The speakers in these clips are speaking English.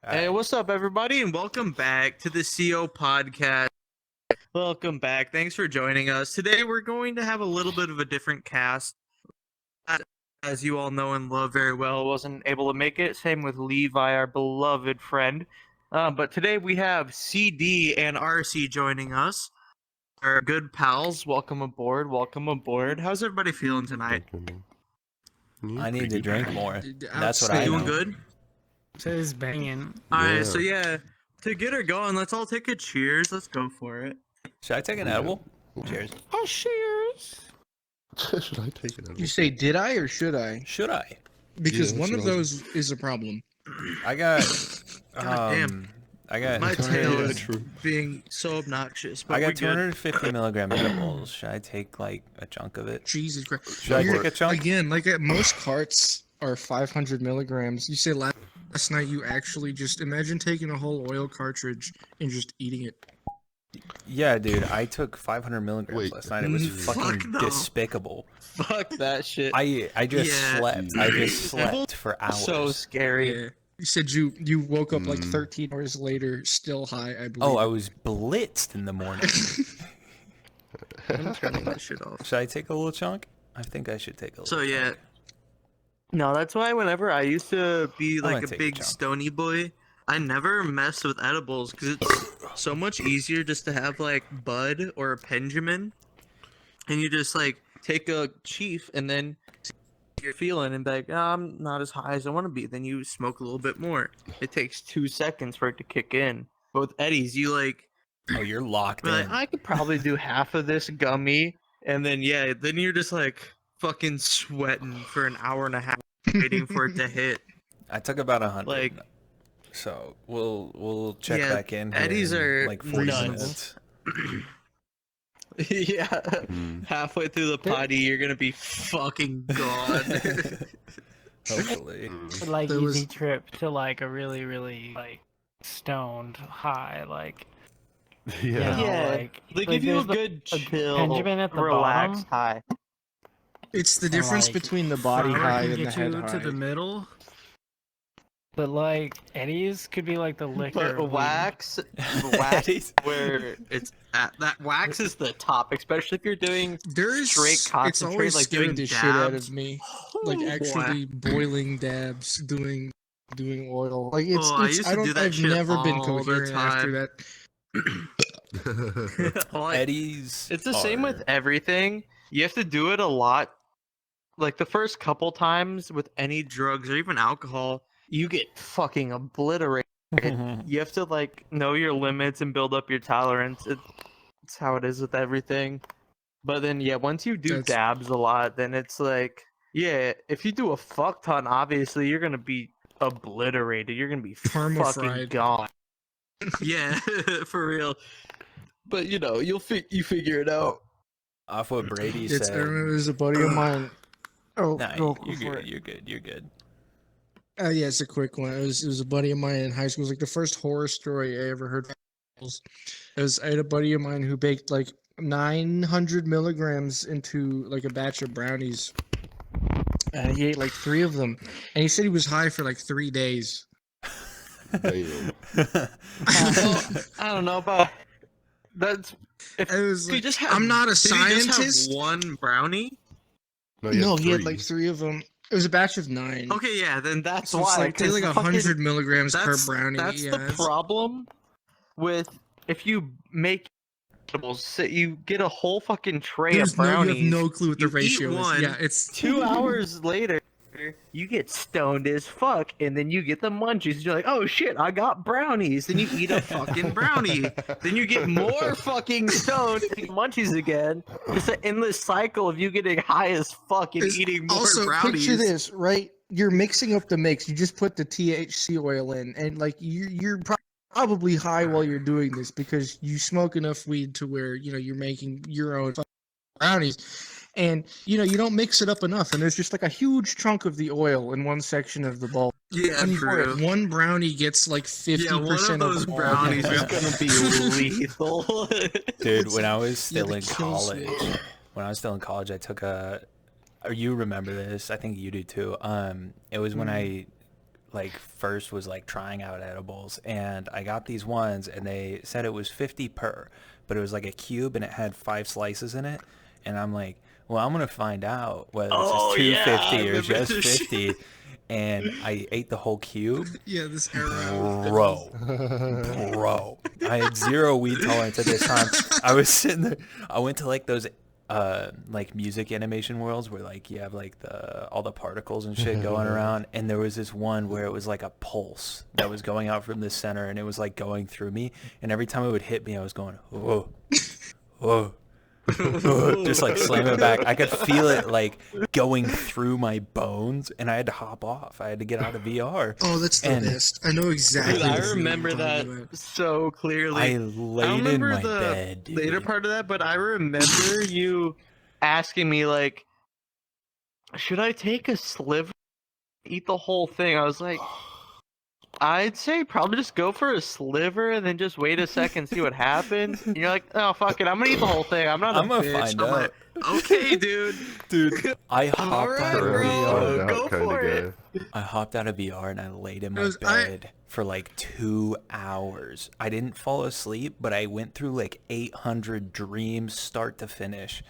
Hey, what's up, everybody, and welcome back to the CO podcast. Welcome back. Thanks for joining us. Today, we're going to have a little bit of a different cast. As you all know and love very well, wasn't able to make it. Same with Levi, our beloved friend. But today, we have CD and RC joining us. Our good pals. Welcome aboard. Welcome aboard. How's everybody feeling tonight? I need to drink more. That's what I Doing know. good? Says banging. Alright, so yeah, to get her going, let's all take a cheers. Let's go for it. Should I take an edible? Cheers. Oh, cheers. Should I take it? You say, did I or should I? Should I? Because Yeah, one that's of what I those is a problem. I got. God damn. I got. My tail Yeah, is true. being so obnoxious. But I we're got good. 250 milligram edibles. Should I take like a chunk of it? Jesus Christ. Should I You're- take a chunk? Again, like at most carts are 500 milligrams. You say last night you actually just imagine taking a whole oil cartridge and just eating it. Yeah, dude. I took 500 milligrams Wait. last night. It was Fuck fucking no. despicable. Fuck that shit. I just Yeah. slept. I just slept for hours. So scary. Yeah. You said you woke up like 13 hours later, still high, I believe. Oh, I was blitzed in the morning. I'm turning that shit off. Should I take a little chunk? I think I should take a little. So yeah. No, that's why whenever I used to be gonna like a take a big chunk. stony boy, I never messed with edibles because it's so much easier just to have like bud or a Benjamin, and you just like take a chief and then see how you're feeling and be like, "Oh, I'm not as high as I want to be." Then you smoke a little bit more. It takes 2 seconds for it to kick in. But with Eddie's, you like, Oh, you're locked be like, in. I could probably do half of this gummy, and then yeah, then you're just like fucking sweating for an hour and a half waiting for it to hit. I took about 100. Like- so we'll check Yeah, back in. Here Eddies in are like 40 nuts. minutes. Yeah, halfway through the potty, you're gonna be fucking gone. Hopefully. Like There easy was- trip to like a really like stoned high, like Yeah. you know, Yeah, like they give you a there's good a chill, Benjamin at the relaxed bottom. high. It's the difference like, between the body Flour high can and the get head you high. to the middle. But like Eddie's could be like the liquor. But of weed. wax, Eddies. where it's at, that wax is the top, especially if you're doing There's straight it's concentrate, always like scared doing the shit out dabs. of me. Like Oh, actually boiling dabs, doing oil. Like it's, Oh, I it's used I to don't do that I've shit never been all the coherent after time. that. Well, I- Eddies. It's the same with are- everything. You have to do it a lot. Like the first couple times with any drugs or even alcohol, you get fucking obliterated. You have to like know your limits and build up your tolerance. It's how it is with everything. But then yeah, once you do That's- dabs a lot, then it's like yeah, if you do a fuck ton, obviously you're gonna be obliterated. You're gonna be fucking Perma-fried. gone. Yeah, for real. But you know, you figure it out. Off what Brady I said. remember there's a buddy of mine. Oh, Nah, go you're for good. it. You're good. You're good. Yeah, it's a quick one. It was a buddy of mine in high school. It was like the first horror story I ever heard. I had a buddy of mine who baked like 900 milligrams into like a batch of brownies. And he ate like 3 of them. And he said he was high for like 3 days. Damn. I don't know about that's. If I was you like, just have, I'm not a did he just have scientist. one brownie. No, he had like 3 of them. It was a batch of 9. Okay, yeah, then that's So it's why. like, they like 'cause 100 fucking- milligrams per that's, brownie. That's yeah, the it's- problem with if you make edibles. So you get a whole fucking tray There's of no, brownies. you have no clue what the you eat ratio one, is. Yeah, it's 2 hours later, you get stoned as fuck, and then you get the munchies. You're like, oh shit, I got brownies. Then you eat a fucking brownie. Then you get more fucking stoned and eat munchies again. It's an endless cycle of you getting high as fuck and It's eating more also, brownies. picture this, right? You're mixing up the mix. You just put the THC oil in, and like you're probably high while you're doing this because you smoke enough weed to where you're making your own brownies, and you don't mix it up enough, and there's just like a huge chunk of the oil in one section of the bulb. Yeah, And for it, true. one brownie gets like 50% Yeah, one of those the bulb. brownies is Yeah. gonna be lethal. Dude, when I was yeah, still the in kill college, switch. I took a. Or you remember this? I think you do too. It was when I like first was like trying out edibles, and I got these ones, and they said it was 50 per, but it was like a cube and it had 5 slices in it, and I'm like, well, I'm gonna find out whether it's just 250 or just 50. And I ate the whole cube. Yeah, this arrow. Bro, I had 0 weed tolerance at this time. I was sitting there. I went to like those like music animation worlds where like you have like all the particles and shit going around, and there was this one where it was like a pulse that was going out from the center, and it was like going through me, and every time it would hit me I was going, whoa, whoa. Just like slam it back. I could feel it like going through my bones, and I had to hop off. I had to get out of VR. Oh, that's the best. I know exactly. Dude, I what you're remember talking that about. so clearly. I don't laid in remember my the bed, dude. later part of that, but I remember you asking me like, should I take a sliver, eat the whole thing? I was like, I'd say probably just go for a sliver and then just wait a second, see what happens. And you're like, oh fuck it, I'm gonna eat the whole thing. I'm not a I'm gonna bitch. find I'm out. like, okay, dude. Dude, I hopped Alright, out of bro. VR. Go for it. I hopped out of VR and I laid in my was- bed for like 2 hours. I didn't fall asleep, but I went through like 800 dreams start to finish.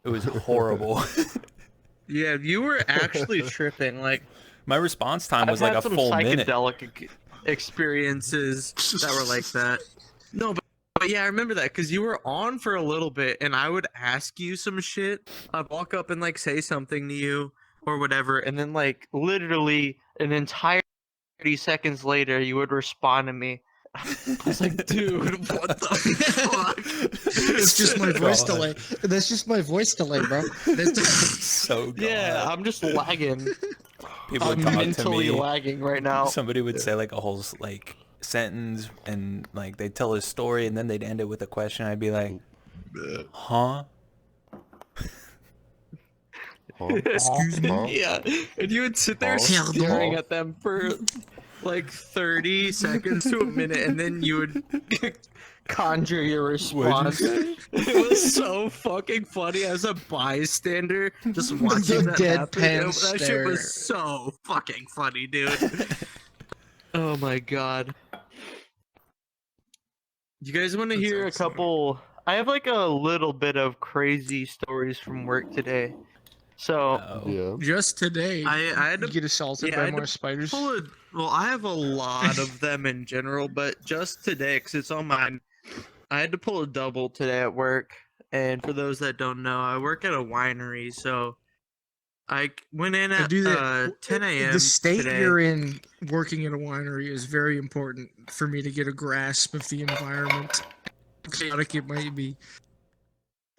It was horrible. Yeah, you were actually tripping. Like, My response time was I've like had a some full minute. psychedelic experiences that were like that. No, but yeah, I remember that because you were on for a little bit, and I would ask you some shit. I'd walk up and like say something to you or whatever, and then like literally an entire 30 seconds later, you would respond to me. I was like, dude, what the fuck? It's just my voice God. delay. That's just my voice delay, bro. That's So God. Yeah, I'm just lagging. People would I'm talk to mentally me. lagging right now. Somebody would say like a whole like sentence, and like they'd tell a story, and then they'd end it with a question. I'd be like, huh? Excuse me? Huh? Yeah, and you would sit there Huh? staring at them for like 30 seconds to a minute, and then you would conjure your response. It was so fucking funny as a bystander, just watching that happen. deadpan That shit stare. was so fucking funny, dude. Oh my god. You guys want to That's hear a excellent. couple? I have like a little bit of crazy stories from work today. So Oh. Yeah. just today. I had you to get assaulted yeah, I by had more to spiders. pull a, well, I have a lot of them in general, but just today, because it's on mine, I had to pull a double today at work. And for those that don't know, I work at a winery, so I went in at 10 a.m. The state today. you're in, working at a winery, is very important for me to get a grasp of the environment. How chaotic it might be.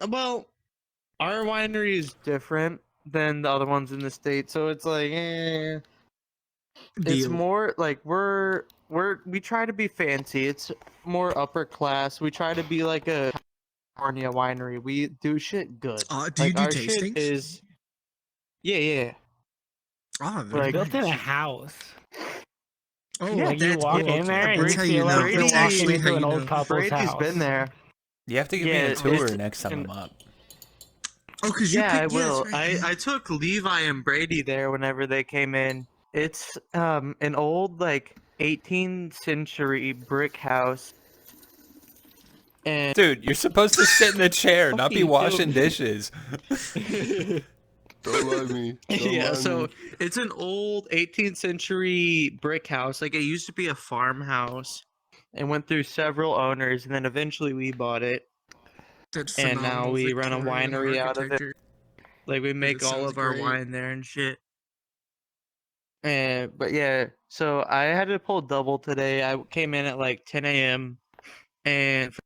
Well, our winery is different than the other ones in the state, so it's like, it's Deal. more like we try to be fancy. It's more upper class. We try to be like a California winery. We do shit good. Do you Like, do our shit tastings? is yeah. Oh, like- Built in a nice. house. Oh, Yeah, Like you that's walk cool. in there and That's you how you feel know. like you're That's walking actually into how an you old know. couple's Brady's house. been there. You have to give me Yeah, a it's- tour next time and- I'm up. Oh, because you Yeah, I picked- will. that's right. I took Levi and Brady there whenever they came in. It's an old like 18th century brick house. And Dude, you're supposed to sit in the chair, not be Fucking washing dude. dishes. Don't mind me. Don't yeah, mind so me. it's an old 18th century brick house. Like it used to be a farmhouse and went through several owners, and then eventually we bought it. That's and now phenomenal we run a Victorian winery out of it. architecture. Like we make that all sounds of our great. wine there and shit. And but yeah, so I had to pull double today. I came in at like 10 a.m. and for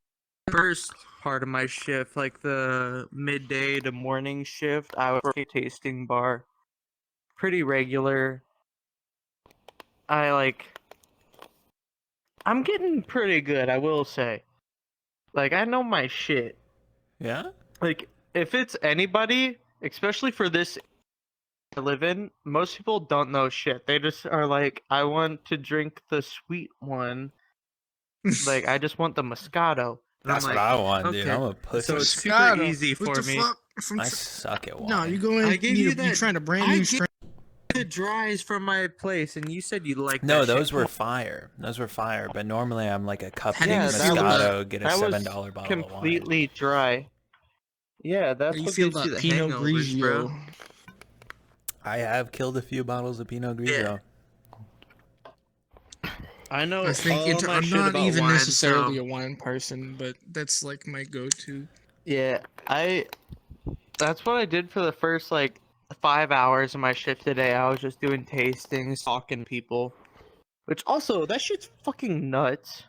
the first part of my shift, like the midday to morning shift, I would work a tasting bar. Pretty regular. I'm getting pretty good, I will say. Like I know my shit. Yeah? Like if it's anybody, especially for this I live in, most people don't know shit. They just are like, I want to drink the sweet one. Like I just want the Moscato. And That's I'm what like, I want, dude. okay. I'm a pussy. So it's super Moscato. easy What for the me. fuck? From I suck at wine. no, you go in. I gave you You're that- trying to brand I new gave- strain. the dries from my place, and you said you like No, that those shit. were fire. Those were fire. But normally I'm like a cup How of do you Yeah, feel Moscato, get a that was $7 bottle of wine. completely dry. Yeah, How that's do you what feel gives you about the Pinot hangovers, bro. Grigio? I have killed a few bottles of Pinot Grigio. I know I think all my I'm shit not about even wine, necessarily so- a wine person, but that's like my go-to. Yeah, that's what I did for the first like 5 hours of my shift today. I was just doing tastings, talking to people. Which also, that shit's fucking nuts.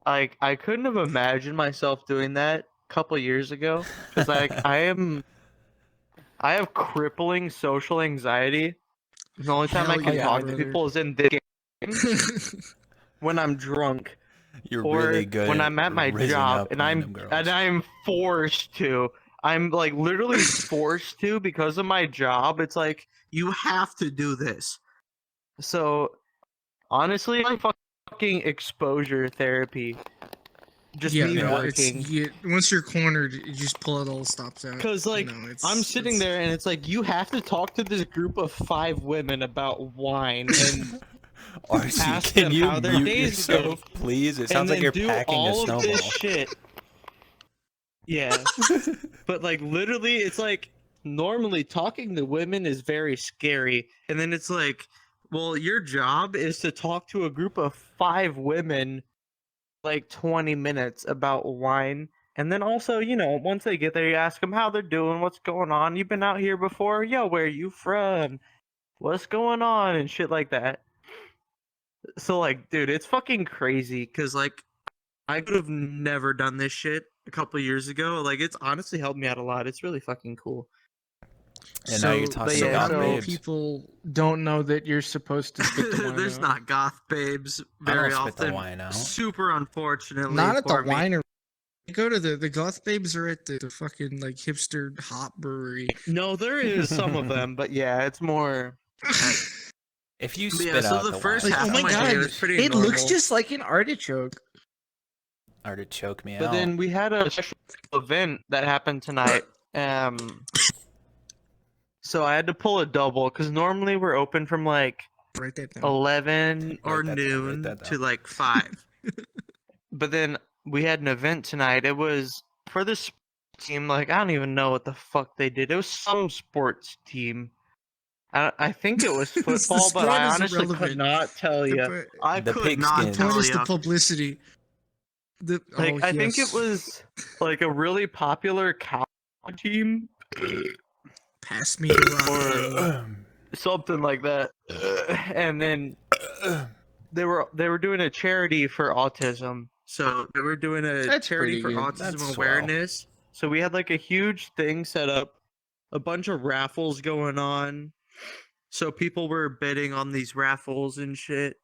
Like, I couldn't have imagined myself doing that a couple years ago. Cause like I have crippling social anxiety. The only time I Hell can yeah, talk to brother. people is in the game when I'm drunk. You're Or really good when I'm at my rizzing job up and random girls. I'm forced to. I'm like literally forced to because of my job. It's like you have to do this. So honestly, my fucking exposure therapy. Just yeah, me no, working. once you're cornered, you just pull it all stops out. Cause like I'm sitting there and it's like you have to talk to this group of 5 women about wine and RC, ask can them you how their mute days yourself, go, please? It and sounds like then you're do packing a all snowball. of this shit. Yeah. But like literally it's like normally talking to women is very scary. And then it's like, well, your job is to talk to a group of 5 women like 20 minutes about wine. And then also, you know, once they get there, you ask them how they're doing, what's going on. You've been out here before? Yo, where are you from? What's going on? And shit like that. So like, dude, it's fucking crazy. Cause like, I could have never done this shit a couple years ago. Like, it's honestly helped me out a lot. It's really fucking cool. And now you're talking yeah, about so- many babes. people don't know that you're supposed to spit the wine There's out? not goth babes I very don't spit often. the wine out. Super unfortunately. Not at the for me. winery. You go to the goth babes are at the fucking like hipster hop brewery. No, there is some of them, but yeah, it's more. If you But spit yeah, so out the first wine, Like, half oh my of my god, day was pretty it looks normal. just like an artichoke. artichoke me But out. then we had a special event that happened tonight. So I had to pull a double because normally we're open from like Write that down. 11 or Write that down, write noon that to down. like 5. But then we had an event tonight. It was for this team. Like I don't even know what the fuck they did. It was some sports team. I think it was The football, but I sport is honestly could irrelevant. not tell you. The I The could not pigskin. tell point is the you. publicity. Like I think it was like a really popular cow team Pass me the rock. or something like that. And then they were doing a charity for autism. So they were doing a That's charity pretty for good. autism That's swell. awareness. So we had like a huge thing set up, a bunch of raffles going on. So people were bidding on these raffles and shit.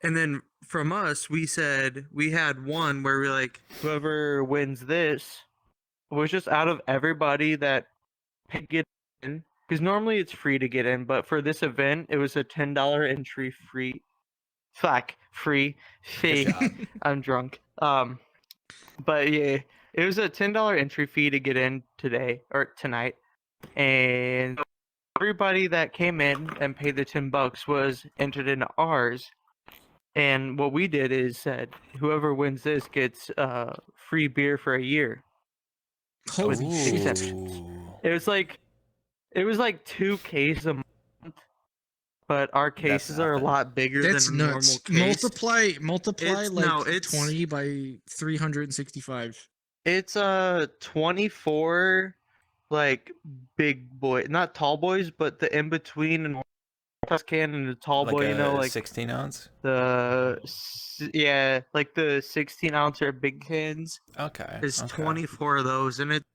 And then from us, we said we had one where we like whoever wins this was just out of everybody that could get in, because normally it's free to get in, but for this event it was a $10 entry free. Free fee. Good job. I'm drunk. But yeah, it was a $10 entry fee to get in today or tonight, and everybody that came in and paid the $10 was entered into ours. And what we did is said, whoever wins this gets free beer for a year. Holy shit. Ooh. It was like 2 cases a month, but our cases are a nothing. lot bigger That's than a normal nuts. case. Multiply It's- like no, it's- 20 by 365. It's 24 like big boy, not tall boys, but the in between and can and the tall Like boy, you know, a like 16 ounce? yeah, like the 16-ounce or big cans. Okay. There's okay. 24 of those, and it's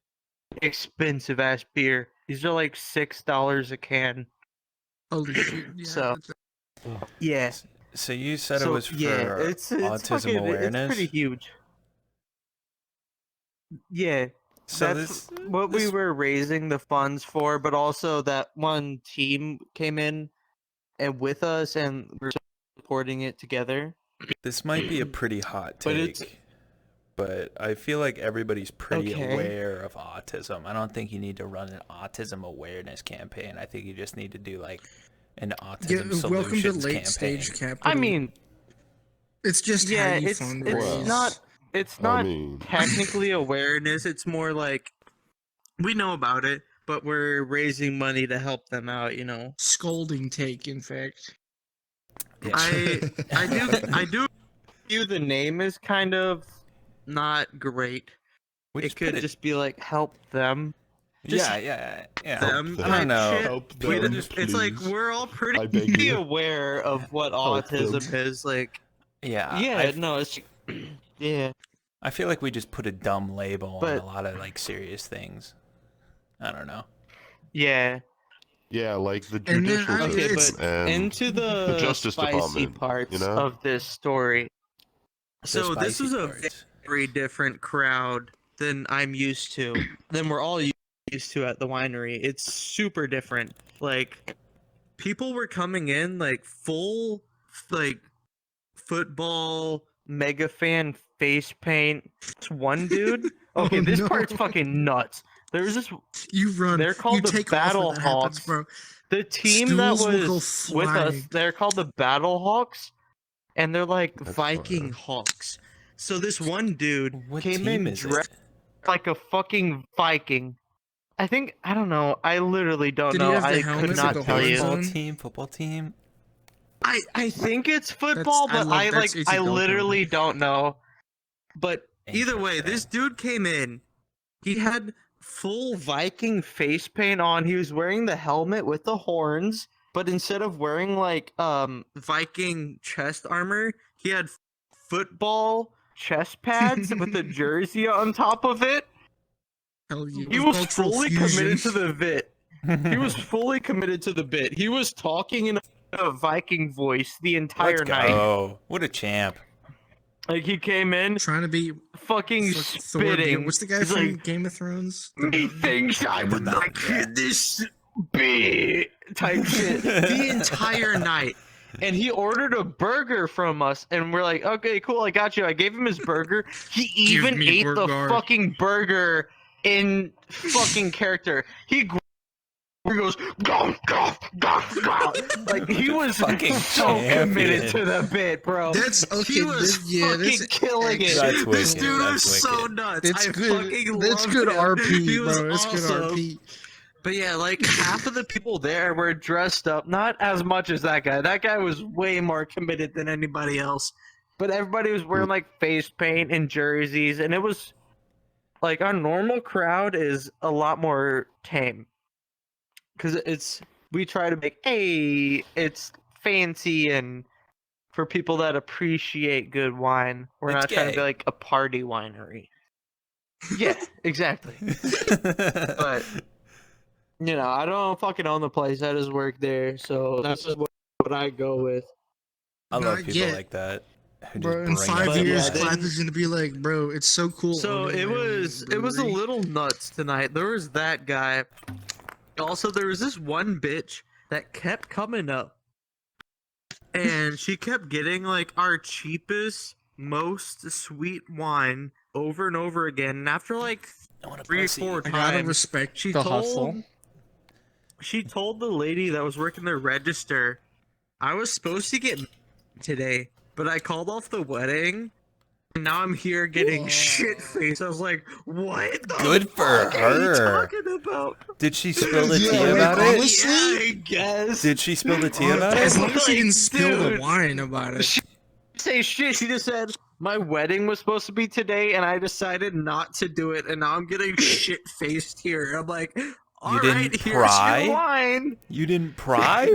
expensive ass beer. These are like $6 a can. Holy shit. Yeah, So- that's- Yeah. So you said it So, was for yeah, it's autism fucking, awareness? It's pretty huge. Yeah, So that's this what we this- were raising the funds for, but also that one team came in and with us, and we're supporting it together. This might be a pretty hot But take, it's- but I feel like everybody's pretty Okay. aware of autism. I don't think you need to run an autism awareness campaign. I think you just need to do like an autism solutions welcome to late campaign. stage capital. I mean, it's just how yeah, you it's fundraise. not it's I not mean, Technically awareness, it's more like we know about it, but we're raising money to help them out, you know. Scolding take, in fact. Yeah. I do view the name is kind of not great. We It just could put just be like help them. just yeah. them them. I don't know. shit. Help We them, just- it's like please. we're all I pretty beg you. aware of what Help them. autism is. Like, Yeah, yeah, no, it's yeah. I feel like we just put a dumb label on But- a lot of like serious things. I don't know. Yeah. Yeah, like the And then, judicial Okay, system but and into the Justice spicy Department, parts you know? of this story. The So this spicy is a parts. very different crowd than I'm used to, than we're all used to at the winery. It's super different. Like, people were coming in like full, like, football mega fan face paint. This one dude. Okay, Oh, this no. part's fucking nuts. There was this You run. They're called you the take Battle off when that happens, Hawks. bro. the team that Stools will go was with us. flying. They're called the Battle Hawks, and they're like That's Viking fire. Hawks. So this one dude What came team in is dressed it? like a fucking Viking. I don't know. I literally don't Did he know. have the I helmet could with not the tell horns you. on? Football team. I think it's football, I but love- I that's like AT I Delco. literally don't know. But either way, this Interesting. dude came in. He had full Viking face paint on. He was wearing the helmet with the horns, but instead of wearing like Viking chest armor, he had football chest pads with a jersey on top of it. Hell yeah. He was Cultural fully fusion. committed to the bit. He was fully committed to the bit. He was talking in a Viking voice the entire Let's night. go. What a champ. Like he came in trying to be fucking Thor. spitting. What's the guy He's from like, Game of Thrones? he thinks I would Mountain like Man. this bit type shit the entire night. And he ordered a burger from us, and we're like, okay, cool, I got you. I gave him his burger. He even me ate the burger. fucking burger in fucking character. He goes, "Gah, gah, gah, gah." Like he was Fucking so committed champion. to the bit, bro. That's okay. He was fucking that's killing it. That's This wicked, dude that's was so wicked. nuts. That's I good. fucking That's loved good him. RP, He was bro. That's good awesome. RP. But yeah, like half of the people there were dressed up, not as much as that guy. That guy was way more committed than anybody else. But everybody was wearing like face paint and jerseys, and it was like our normal crowd is a lot more tame. Cause we try to make it's fancy and for people that appreciate good wine. We're It's not trying to gay. be like a party winery. Yeah, exactly. But you know, I don't fucking own the place. I just work there, so that's just what I go with. I love Not people yet. like that. Who Bro, just in bring 5 up But years, yeah, shit. Clive is gonna be like, bro, it's so cool. So owning it a was a brewery." little nuts tonight. There was that guy. Also, there was this one bitch that kept coming up, and she kept getting like our cheapest, most sweet wine over and over again. And after like I want a 3 or pussy. 4 I gotta times, respect she the told hustle. she told the lady that was working the register, I was supposed to get today, but I called off the wedding. And now I'm here getting shit faced. I was like, "What the Good for fuck are you her. talking about?" Did she spill the Yeah, tea like, about it? honestly- Yeah, I guess. Did she spill the tea about As it? long as she didn't spill the Dude. wine about it. She didn't say shit. She just said my wedding was supposed to be today, and I decided not to do it, and now I'm getting shit faced here. I'm like, "All didn't right, here's pry? your wine." You didn't pry?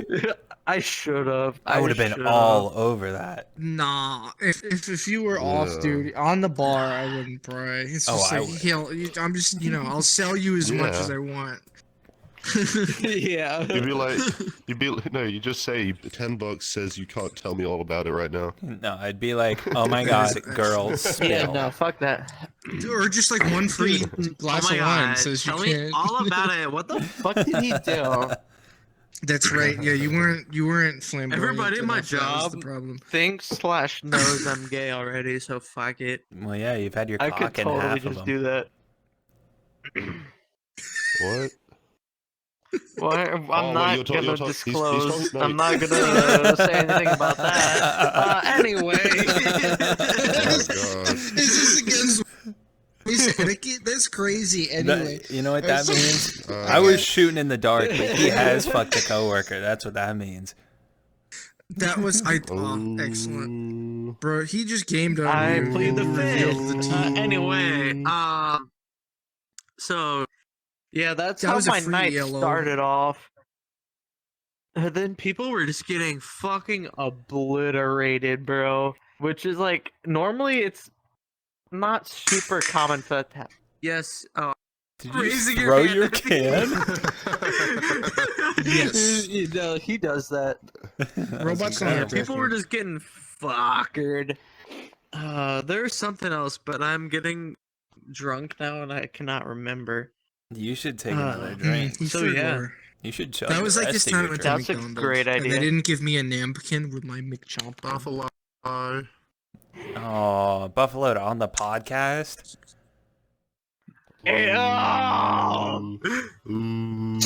I should have. I would have been all over that. Nah, if you were off, Yeah. dude, on the bar, I wouldn't pry. It's Oh, just I like, would. hell, I'm just, I'll sell you as much Yeah. as I want. Yeah. You'd be like, you just say $10 says you can't tell me all about it right now. No, I'd be like, oh my god, girl, spill. Yeah, no, fuck that. Or just like one free glass Oh my of wine God, says you tell me can. all about it. What the fuck did he do? That's right. Yeah, you weren't flamboyant. Everybody in my enough, that was the job problem. thinks/knows I'm gay already, so fuck it. Well, yeah, you've had your I cock could in totally half of just them. do that. What? Well, I'm well, not you're gonna he's disclose. talking- no. I'm not gonna say anything about that. Anyway, Oh, God. Is this against race etiquette? That's crazy. Anyway, You know what that That's- means? I was shooting in the dark, but he has fucked a coworker. That's what that means. that was Oh, excellent, bro. He just gamed on I you plead the and fifth. revealed the tea. Anyway, so yeah, that's That how was a my free night yellow. started off. And then people were just getting fucking obliterated, bro. Which is like normally it's not super common for that to happen. Yes. Did you just Raising throw hand your at the- can? Yes. You know, he does that. Robots Yeah, on Yeah, our people were just getting fuckered. There's something else, but I'm getting drunk now and I cannot remember. You should take another drink. You So, sure yeah. were. You should chug That the was like rest this of time your at the drink. That's a McDonald's, great and idea. they didn't give me a napkin with my McChomp. Buffalo. Oh, Buffalo on the podcast.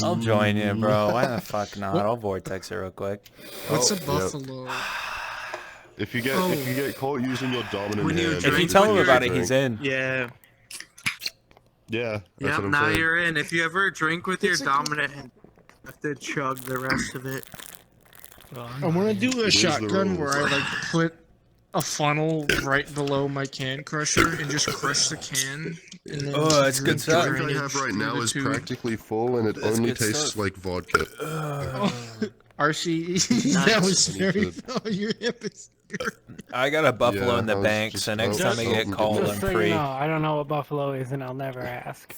I'll join you, bro. Why the fuck not? I'll vortex it real quick. What's Oh, a yep. buffalo? If you get caught using your dominant When you hand, drink If you Drink tell when him you're about it, drink. he's in. Yeah. Yeah, that's Yep, what I'm now saying. you're in. If you ever drink with your It's a- dominant hand, you have to chug the rest of it. I want to do a the shotgun where I rules. like put a funnel right below my can crusher and just crush the can. And then Oh, that's good drink stuff. The the drink I drainage have right through now the is tube. practically full, and it That's only good tastes stuff. like vodka. RC, that was I need very. to- Oh, your hip is. I got a buffalo Yeah, in the I was bank, just so next about time I to get open called, it. I'm Just so you free. know, I don't know what buffalo is, and I'll never ask.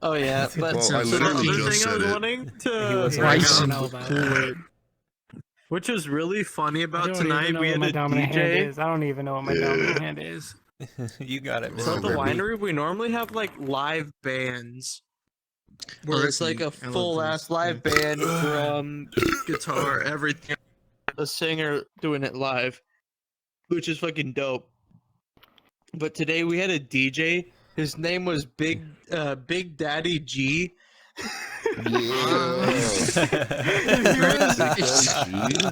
Oh yeah, but Well, So I so the literally other just thing I said was it. wanting He to was bring like, Rice up, and know about Kool-Aid. which was really funny I about don't tonight, even know we what had my a dominant hand DJ. is. I don't even know what my dominant hand is. You got it, So Mr. at the Rippy. winery, we normally have like live bands, where Oh, it's that's like a neat. I love full those. ass live band, drum, guitar, everything. A singer doing it live, which is fucking dope. But today we had a DJ. His name was Big Daddy G.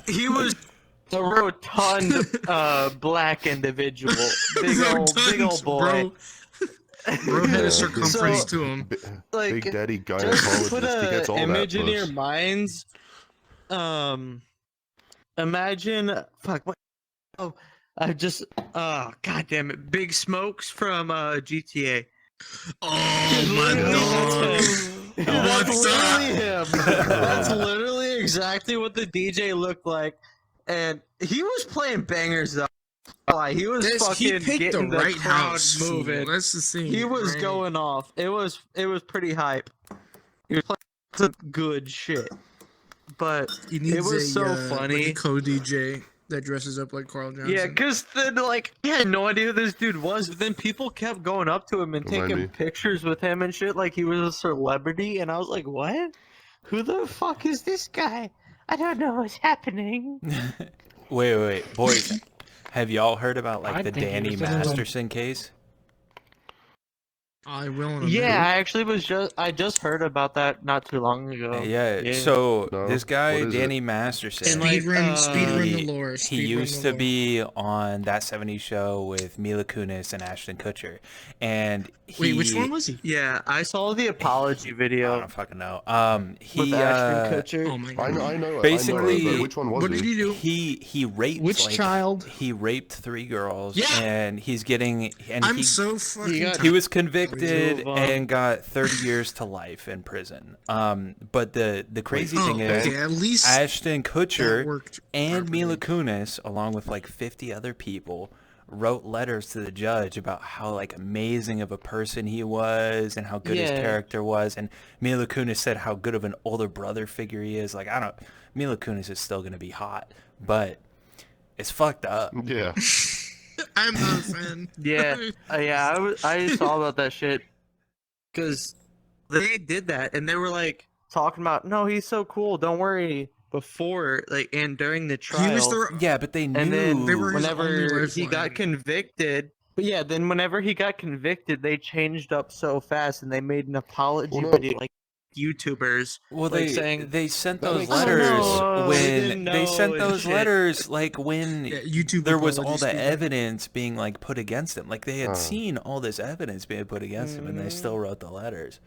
He was a rotund black individual. Big old boy. Bro had Yeah. a circumference So- to him. Like, Big Daddy just put gynecologist. He gets a all image that in your puss. minds. Imagine what? Oh, I just god damn it, Big Smokes from GTA. Oh my god. That's What's literally him. That's literally exactly what the DJ looked like, and he was playing bangers though. Like, he was He fucking picked the getting the right crowd house. moving. Fool. That's the thing. He was right? going off. It was pretty hype. He was playing some good shit. But He needs was so funny. Like a co-DJ that dresses up like Carl Johnson. yeah, because then like I had no idea who this dude was. But then people kept going up to him and Remind taking me. pictures with him and shit, like he was a celebrity. And I was like, what? Who the fuck is this guy? I don't know what's happening. Wait, boys. Have y'all heard about like I the think he Danny was in a room. Masterson case? I will. In a Yeah, minute. I actually I just heard about that not too long ago. Yeah. So No, this guy, what is Danny Masterson, And, like, Speedrun he- the lore. he speedrun used the to lore. be on That 70s Show with Mila Kunis and Ashton Kutcher, and Wait, which he- one was he? Yeah, I saw the apology I video don't fucking know. with He Ashton Kutcher. Oh my I god. know. I know. Basically- but which one was What did he do? he raped Which like, child? He raped 3 girls, Yeah. and he's getting and I'm he, so fucking. got- he was convicted Move on. and got 30 years to life in prison. But the crazy Oh, thing is, okay, at least Ashton that Kutcher worked and Mila properly. Kunis, along with like 50 other people, wrote letters to the judge about how like amazing of a person he was and how good his Yeah. character was. And Mila Kunis said how good of an older brother figure he is. Like, Mila Kunis is still gonna be hot, but it's fucked up. Yeah. I'm not a fan. Yeah, I saw about that shit because they did that and they were like, talking about, no, he's so cool, don't worry. Before, like, and during the trial, He was the Yeah, but they knew. and then They were his only whenever he got lifeline. convicted, but yeah, then whenever he got convicted, they changed up so fast, and they made an apology Well, no, video, like YouTubers. Well, like, they saying, they sent That those makes letters sense. Oh, no, we didn't when they sent know and those shit. letters like when yeah, YouTube there was all apologies, the dude. evidence being like put against him. Like they had Oh. seen all this evidence being put against him, and they still Mhm. wrote the letters.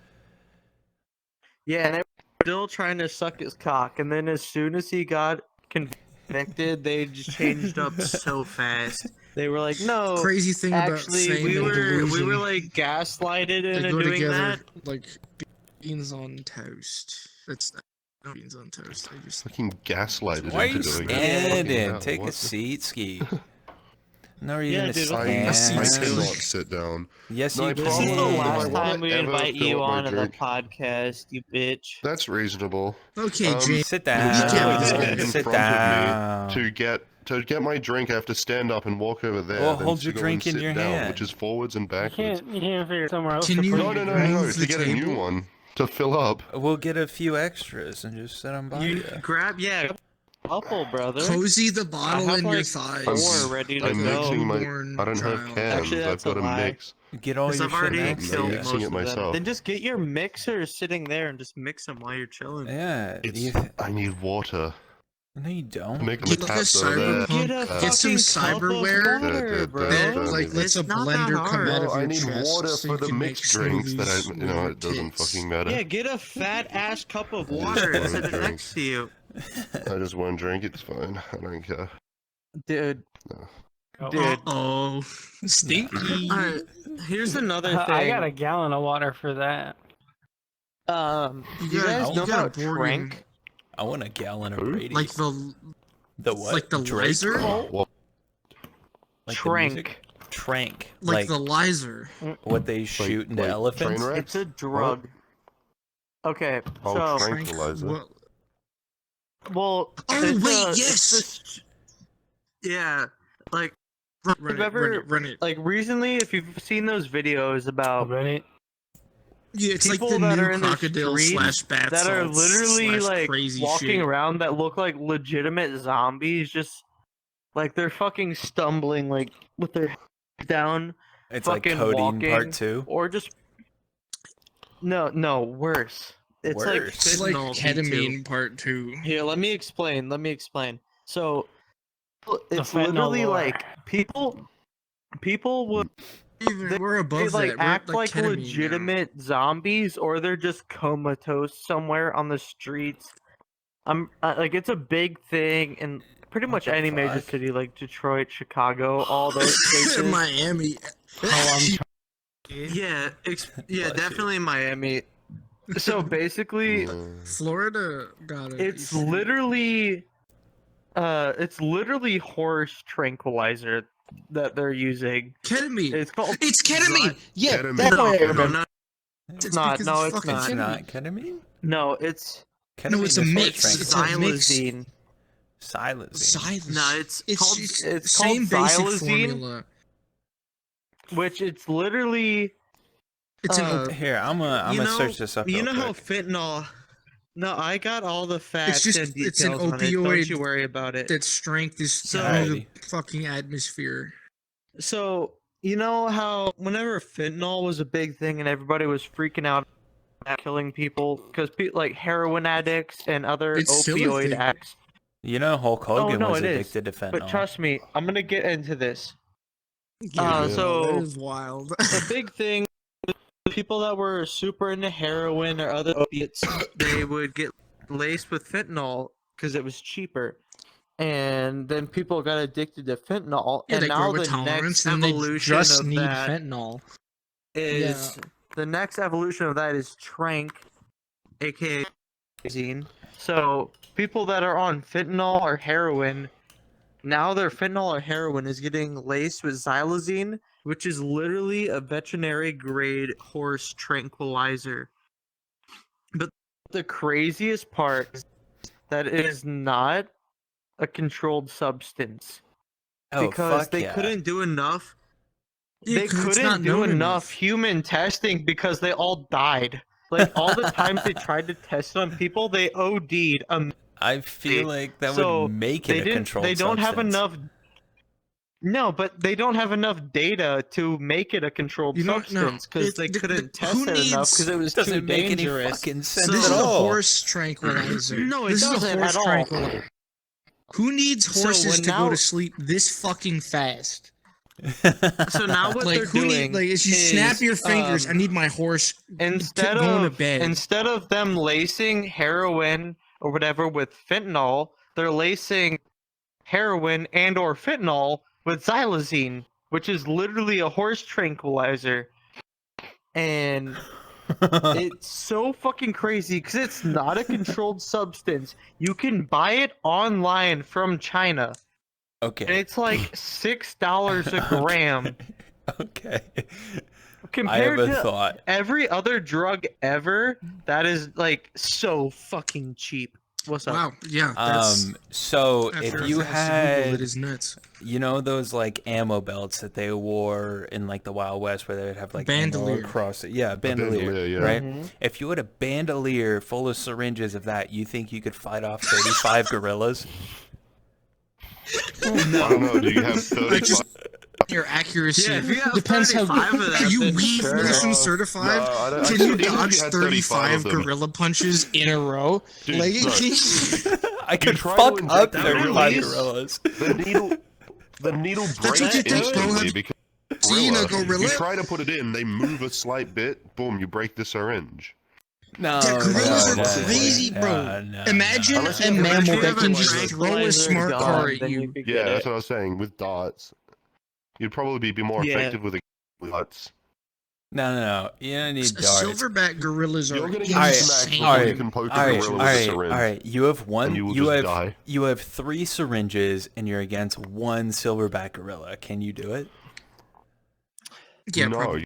Yeah, and they were still trying to suck his cock, and then as soon as he got convicted, they just changed up so fast. They were like, no, Crazy thing about actually, fame we and were delusion, like gaslighted they into go doing together that. like beans on toast. That's not beans on toast. I just Fucking gaslighted Why are into you doing that. standing? Fucking hell, Take a what? seat, Ski. No, you're Yeah, gonna dude, I stand. cannot sit down. Yes, No, you I This is probably the will. last I can. wanna time we ever invite fill you up my on the drink. podcast, you bitch. That's reasonable. okay, Um, James. Sit You down. can't in Sit front of me down. To get my drink, I have to stand up and walk over there. Well, then hold to your go drink and in sit your down, hand. which is forwards and You backwards. can't figure somewhere else Can to you- put No, your no, no, drink. no. move To the get a new table? one to fill up. We'll get a few extras and just set them by You you. grab, yeah, couple, brother. Cozy the I bottle have in your like thighs. four ready to I'm go. mixing my. Newborn I don't have child. cans. Actually, I've that's a got to lie. mix. Get all Because your I've shit already next to killed you. mixing most it of them. myself. Then just get your mixer sitting there and just mix them while you're chilling. Yeah. It's. I need water. No, you don't. I'm making Get the like a taps over there. cyberpunk. Get a Get fucking some cup of cyberware water, bro. That, Don't like even. lets a It's not that blender come hard. out No, of I your need chest water so for you the can make mixed drinks that smoothies I. with You know, your it doesn't tits. fucking matter. Yeah, get a fat ass cup of I just water and want sit a it drink. next to you. I just want to drink. It's fine. I don't care. Dude, Oh, dude. Oh, stinky. Alright, here's another thing. I got a gallon of water for that. Do you got- guys you know got about a board Trank? game. I want a gallon of Who? Brady. Like the the what? like the Drake? laser? Well, Like the Trank. music? Trank. Like the laser. what they shoot into like elephants? train It's a drug. Okay, Oh, so tranquilizer. What? well. Oh, it's wait, a- it's yes! this- yeah, like Run You've it, ever- run it, run it. like recently, if you've seen those videos about Ready? Yeah, it's like people the that new are in the crocodile street slash bat that are salts literally slash like crazy walking shit. around that look like legitimate zombies, just like they're fucking stumbling like with their heads down, It's like fucking Codeine walking, Part 2. or just no worse. It's Worse. like It's like fentanyl ketamine part 2. Here, let me explain. So it's fentanyl literally lore. like people would Even we're they above like that. We're act like like ketamine now. legitimate zombies, or they're just comatose somewhere on the streets. Like it's a big thing in pretty much the any major fuck? city, like Detroit, Chicago, all those places. Miami. Yeah, Bless you. definitely Miami. So basically, Florida got it. it's literally horse tranquilizer that they're using. ketamine. It's called It's ketamine. Yeah, Ketamine. that's No, why I no, remember. no, It's not. because No, it's fucking not. It's ketamine. not ketamine? no, it's Ketamine it's a is horse mix. It's a tranquilizer. mix. xylazine. Xylazine. Silas. No, it's called it's called same basic xylazine, formula. which it's literally. It's an uh, Here, I'm gonna search this up. You real know how quick. fentanyl. No, I got all the facts just- and it's an details on it. Don't opioid you worry about it. that strength is So- through the fucking atmosphere. So you know how whenever fentanyl was a big thing and everybody was freaking out about killing people because like heroin addicts and other It's still a opioid thing. addicts. You know Hulk Hogan no, was it is. addicted to fentanyl. But trust me, I'm gonna get into this. Yeah. So that is wild. the big thing, people that were super into heroin or other opiates, they would get laced with fentanyl because it was cheaper. And then people got addicted to fentanyl, Yeah, and they now grow a the tolerance, next and they evolution just of need that fentanyl. is the next evolution of that is Trank, aka Zine. So people that are on fentanyl or heroin, now their fentanyl or heroin is getting laced with xylazine, which is literally a veterinary grade horse tranquilizer. But the craziest part is that it is not a controlled substance Oh, because fuck they yeah. couldn't do enough. Yeah, They 'cause it's couldn't not do known enough human testing because they all died. Like all the times they tried to test it on people, they OD'd. I feel like that So, would make it a controlled They don't have substance. enough. No, but they don't have enough data to make it a controlled You don't know. substance because It's- they the- couldn't the- test who it enough needs- because it was Doesn't too make any dangerous. fucking sense This is at a all. horse tranquilizer. No, it this is a doesn't horse at all. tranquilizer. Who needs So horses when to go now- to sleep this fucking fast? So now what Like they're who doing need, like if you snap your fingers, I need my horse Instead going to of bed. instead of them lacing heroin or whatever with fentanyl, they're lacing heroin and or fentanyl with xylazine, which is literally a horse tranquilizer. And it's so fucking crazy because it's not a controlled substance. You can buy it online from China, and Okay. it's like $6 a gram Okay. I compared have a to thought. every other drug ever. That is like so fucking cheap. What's up? Wow, yeah. That's, So after if you a fast Google, had, it is nuts. you know, those like ammo belts that they wore in like the Wild West, where they would have like ammo Bandolier. across it. Yeah, bandolier, bandolier, yeah. right? Mhm. If you had a bandolier full of syringes of that, you think you could fight off 35 gorillas? I don't know. Do you have 35? just- Your accuracy Yeah, if you have depends how 35 of that, are you then weed sure. medicine No, certified. no, I don't- Can I you think if dodge you had 35 of 35 them- gorilla punches in a row? Dude, Like, no. I could try fuck to up inject that 35 release? gorillas. The needle That's breaks what you think, bro. instantly because seen a gorilla, gorilla? you try to put it in, they move a slight bit, boom, you break the syringe. No, Yeah, gorillas no, are no, crazy, no, bro. no, Imagine Unless you a have a mammal that tranquilizer can gun. just throw a smart car at you. Yeah, that's what I was saying. With darts, you'd probably be more Yeah. effective with darts. no. You don't need darts. Silverback gorillas are You're gonna get Alright, smacked before alright, you can poke a Alright, gorilla with a alright, syringe. alright. You have one. And you will You just have die. you have 3 syringes, and you're against 1 silverback gorilla. Can you do it? Yeah, no, probably. you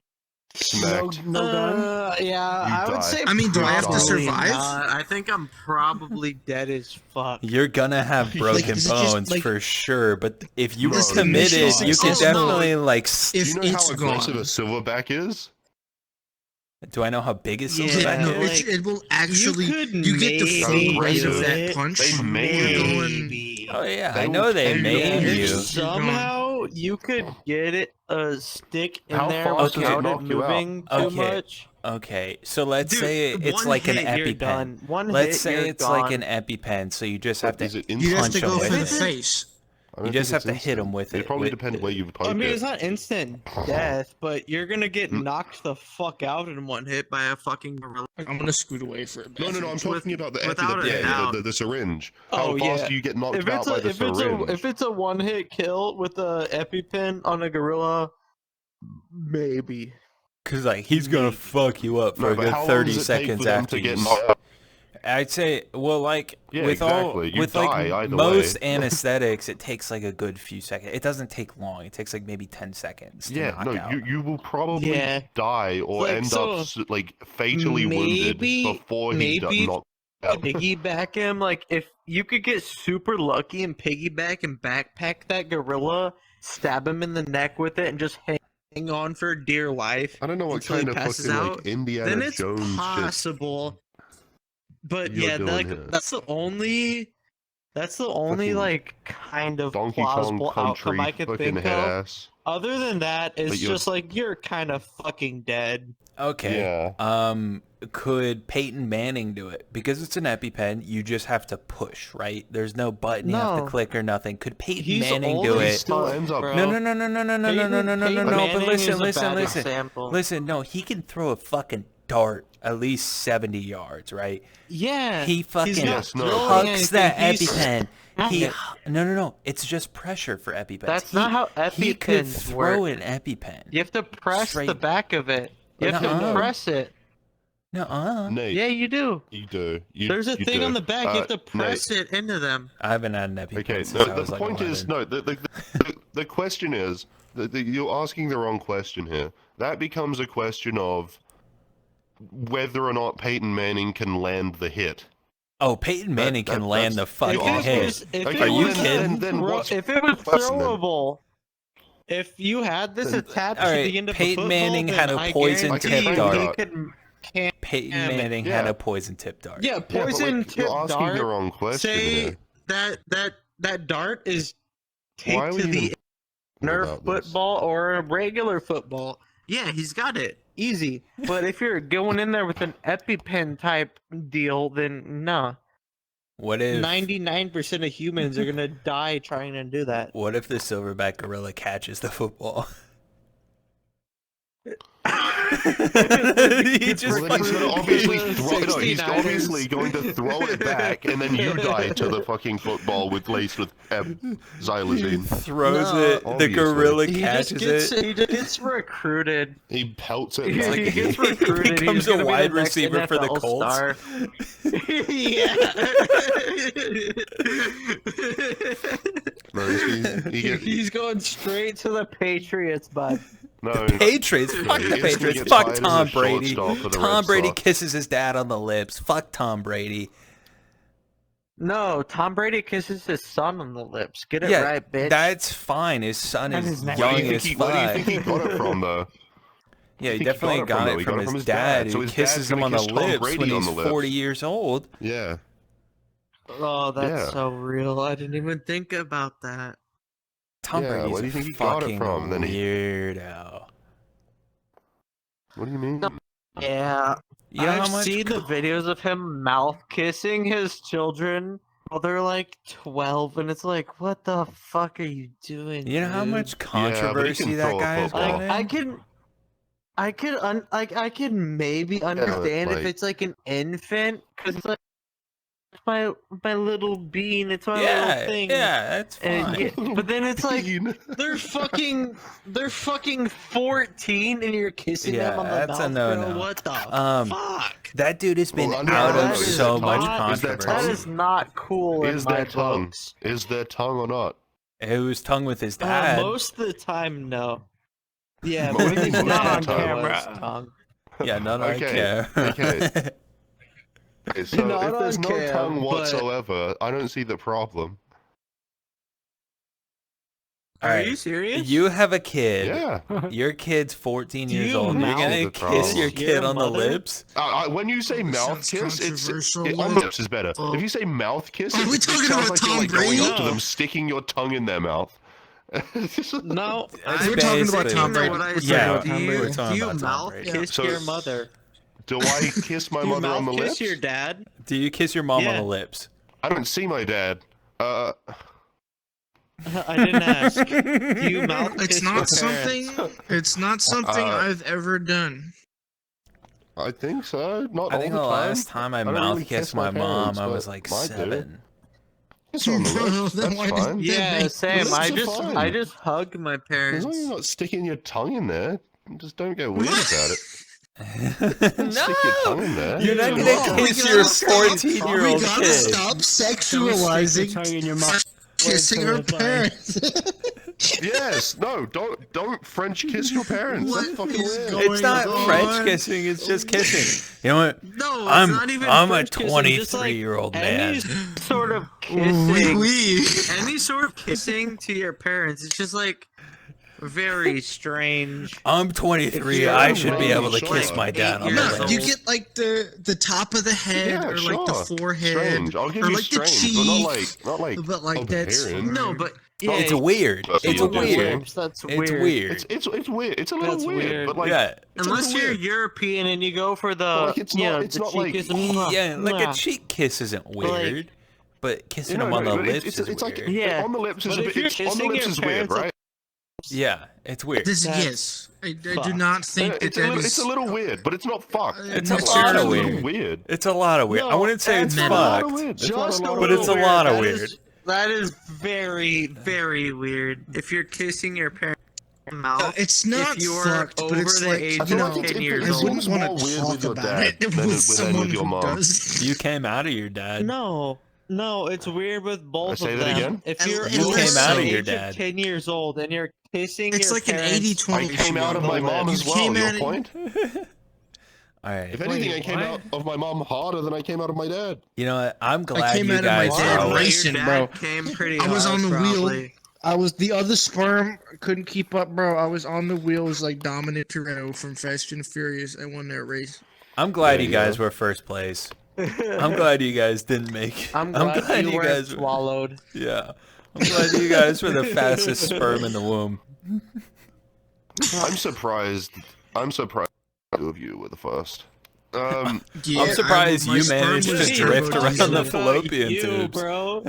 smacked. Yeah, I die. would say. I mean, do I have to probably survive? not. I think I'm probably dead as fuck. You're gonna have broken is it just, bones like- for sure, but if you were Listen, committed, mission you could success. definitely like. Do If you know it's how aggressive gone. a silverback is? Do I know how big a Yeah, silverback Yeah, no, is? like, it will actually. could You get the full maybe weight of do that it. punch. They may You're do going. Maybe. Oh yeah, They I will know they tear you made down. you. Somehow you could get it a stick in How there fast does it without knock it you out? moving too Okay. much. Okay, so let's Dude, say it's one like an hit, You're EpiPen. done. One Let's hit, say you're it's like gone. an EpiPen, so you just have Is to. it You have Punch to go him for with the it. face. I don't You just think have to it's hit him instant. with It it. probably with- depends where you poke I mean, it. it's not instant death, but you're gonna get Mm. knocked the fuck out in one hit by a fucking gorilla. I'm gonna scoot away for a bit. No, I'm talking about the without a doubt. the syringe. Oh, How fast yeah. do you get knocked If out it's by a the syringe? if it's a one hit kill with a EpiPen on a gorilla, maybe. Cause like he's gonna fuck you up for No, a but good how long 30 does it take seconds for them after to get you. knocked out? I'd say, well, like Yeah, with all exactly. You with die like either most way. anesthetics, it takes like a good few seconds. It doesn't take long. It takes like maybe 10 seconds. To Yeah, knock no, out. you will probably Yeah. die or Like, end so, up like fatally wounded maybe- before he maybe- knocked out. Piggyback him, like if you could get super lucky and piggyback and backpack that gorilla, stab him in the neck with it, and just hang on for dear life. I don't know what until he kind of passes fucking out, like Indiana Then it's Jones shit. possible. But you're yeah, doing like here. that's the only. That's the only Fucking like kind of Donkey Kong plausible Country outcome I could fucking think head of. ass. Other than that, it's But you're- just like you're kind of fucking dead. Okay. Yeah. Could Peyton Manning do it? Because it's an EpiPen, you just have to push, right? There's no button you have No. to click or nothing. Could Peyton He's Manning do old He as it? still fuck, ends up. bro. No. But Manning listen, is a listen, bad listen. example. Listen, no, he can throw a fucking dart at least 70 yards, right? Yeah, He fucking he's not Yes, no. throwing hucks that anything, he's- EpiPen. He Yeah. no. It's just pressure for EpiPens. That's not how He could EpiPens throw work. an EpiPen. You have to press Straight- the back of it. You have Nuh-uh. to press it. Nuh-uh. Nate, Yeah, you do. you do. There's a you thing do. on the back. You have to Nate, press it into them. I haven't had an EpiPen Okay, since no, I was the like point is 11. no. The question is you're asking the wrong question here. That becomes a question of whether or not Peyton Manning can land the hit. Oh, Peyton Manning can land the If fucking it hit. was- if Okay, it Are you was- kidding? Then what's If it was question then? throwable, if you had this Then- attached All to right, the end of Peyton a football, Manning then had a I poison guarantee tip you dart. he could Peyton Damn it. Manning Yeah. had a poison tip dart. Yeah, Yeah, but, poison like, tip you're asking dart. the wrong question Say here. that dart is Why taped are to we the even Nerf about this? football or a regular football. Yeah, he's got it. Easy. But if you're going in there with an EpiPen type deal, then nah. What if 99% of humans are gonna die trying to do that. What if the silverback gorilla catches the football? He just Well, then he's gonna fucking- obviously the throw, no, he's 69ers. obviously going to throw it back, and then you die to the fucking football with laced with xylazine. throws No, it. The obviously. gorilla He just catches gets it. He just gets recruited. He pelts it He back. like- gets he recruited. becomes He's a gonna be wide the next receiver for the NFL Colts. star. No, he get, He's going straight to the Patriots, bud. no, Patriots. Fuck the He instantly Patriots. gets Fuck hired as Tom a Brady. shortstop for the Tom Red Brady Sox. kisses his dad on the lips. Fuck Tom Brady. No, Tom Brady kisses his son on the lips. Get it Yeah, right, bitch. that's fine. His son That's is his name. young Where do you as think he, where do you think he fuck. got it from, though? Yeah, he think he definitely got it got from, it though? from his dad. So Who his dad's kisses him gonna on the kiss Tom lips Brady when on he's the lips. 40 years old. Yeah. Oh, that's Yeah. so real. I didn't even think about that. Tom Yeah, Brady's where do you a think he got it fucking from? Then he- weirdo. What do you mean? No. Yeah, You know I've how much? seen the videos of him mouth kissing his children while they're like 12, and it's like, what the fuck are you doing? You know how dude? much but he controversy can that throw a guy is football. going in? I can maybe understand if like- it's like an infant, because it's like my little bean, it's my Yeah, little thing. yeah, that's And fine. yeah, but then it's like Bean. they're fucking 14 and you're kissing Yeah, them on the that's a mouth, bro. no-no. What the Um, fuck? That dude has been Well, out that of is so much tongue. Is that That controversy. is not cool in Is my there tongue? books. Is there tongue or not? It was tongue with his dad. Most of the time, no. Yeah, But but what do you his mean dad most of the time? was tongue. Yeah, none Okay, I care. okay. Okay, so Not if there's on no cam, tongue but- whatsoever, I don't see the problem. Are Alright, you serious? You have a kid. Yeah. Your kid's 14 Do years you old. You're mouth gonna the kiss your problem? kid Your on the mother? lips? When you say Oh, mouth sounds kiss, it's controversial. on lips is better. Oh. If you say mouth kiss, Are we it talking sounds about like Tom you're like going Brady? up to them, sticking your tongue in their mouth. No, That's We're talking about basically Tom Brady. What I We're said. Yeah, talking about Tom do you, Brady. we're talking do you about Tom mouth Brady. kiss So- your mother? Do I kiss my do you mother on the mouth lips? kiss your dad? Do you kiss your mom on Yeah. the lips? I don't see my dad. I didn't ask. Do you mouth kiss It's your not parents? something. It's not something Uh, I've ever done. I think so. Not I all think the the time. last time I don't mouth really kissed kiss my my mom, parents, I but was like I do. 7. Kiss her on the lips. Then That's why did- fine. Yeah, Lips same. are fine. I just hug my As parents. long as you're not sticking your tongue in there, just don't get weird about it. No! Stick your tongue in there. You're not Whoa, gonna we kiss gotta your stop. 14-year-old We gotta kid. stop sexualizing in your mouth. kissing our parents. Yes, no, don't French kiss your parents. That's What fucking is weird. going It's not on? French kissing, it's just kissing. You know what? No, it's I'm not even I'm a French kissing, just like 23-year-old man. Any sort of Oui, kissing. oui. any sort of kissing to your parents. It's just like very strange. I'm 23. you're I should be wrong, able to sure. kiss my dad on the No, No, lips. you get like the top of the head Yeah, or like sure. the forehead Strange. I'll give or you like the strange, cheek. but not like But like that's apparent. No, but Yeah, It's weird. That's It's weird. weird. That's It's weird. weird. It's weird. It's a little That's weird, weird. but like Yeah. it's a unless little you're weird. European And you go for the like, it's you not- know, it's the not cheek like- is Yeah, like a mwah. cheek kiss isn't weird, but kissing You him know, on the but lips it's is like weird. Yeah. on the lips is But a if bit. you're It's, on the kissing lips your is weird, parents, right? Yeah, it's weird. this That's yes. I do fucked. not think that It's a that little, is. it's a little weird, but it's not fucked. It's a It's lot just of a little weird. weird. It's a lot of weird. I No, wouldn't say it's that's It's a lot of fucked. weird. It's not Just a lot a of But it's a little lot of That weird. is- that is very, very weird. If you're kissing your parents in the mouth, It's not if you're fucked, but over it's the like age I of feel you like know. it's, 10 it years I old. wouldn't seems want more to weird talk with your about dad it than with someone with your who mom. does. You came out of your dad. No, it's weird with both Say of that them. again? If And- you're and over came out the of your age dad. 10 years old and you're kissing It's your like an parents, 80-20 I came out of issue. my mom You as well. came Your out of- point? All right. If anything, Wait, I came what? out of my mom harder than I came out of my dad. You know what? I'm glad came you out of my guys dad are. racing, Your bro. dad Came pretty I was hard, on the wheel. probably. I was the other sperm couldn't keep up, bro. I was on the wheel. It was like Dominic Toretto from Fast and Furious. I won that race. I'm glad There you you guys go. were first place. I'm glad you guys didn't make. I'm glad you weren't swallowed. Yeah. I'm glad you guys were the fastest sperm in the womb. I'm surprised. I'm surprised two of you were the first. Yeah, I'm surprised my you sperm managed was to turbo drift around diesel. the fallopian you, tubes. bro.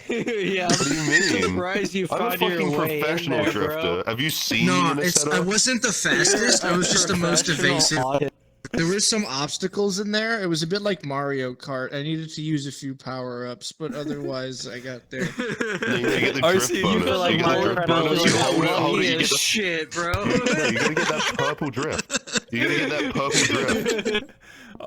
Yeah, What do you mean? surprised you I'm a found your fucking way in professional there, drifter. bro. Have you seen me No, in a it's I setup? wasn't the fastest. I was just the most evasive. There were some obstacles in there. It was a bit like Mario Kart. I needed to use a few power-ups, but otherwise I got there. You get the RC, drift you bonus. feel like You get the Mario drift Kart bonus. is You like hold it, lucky hold it. You as get the shit, bro. Yeah, you gotta get that purple drift. You gotta get that purple drift.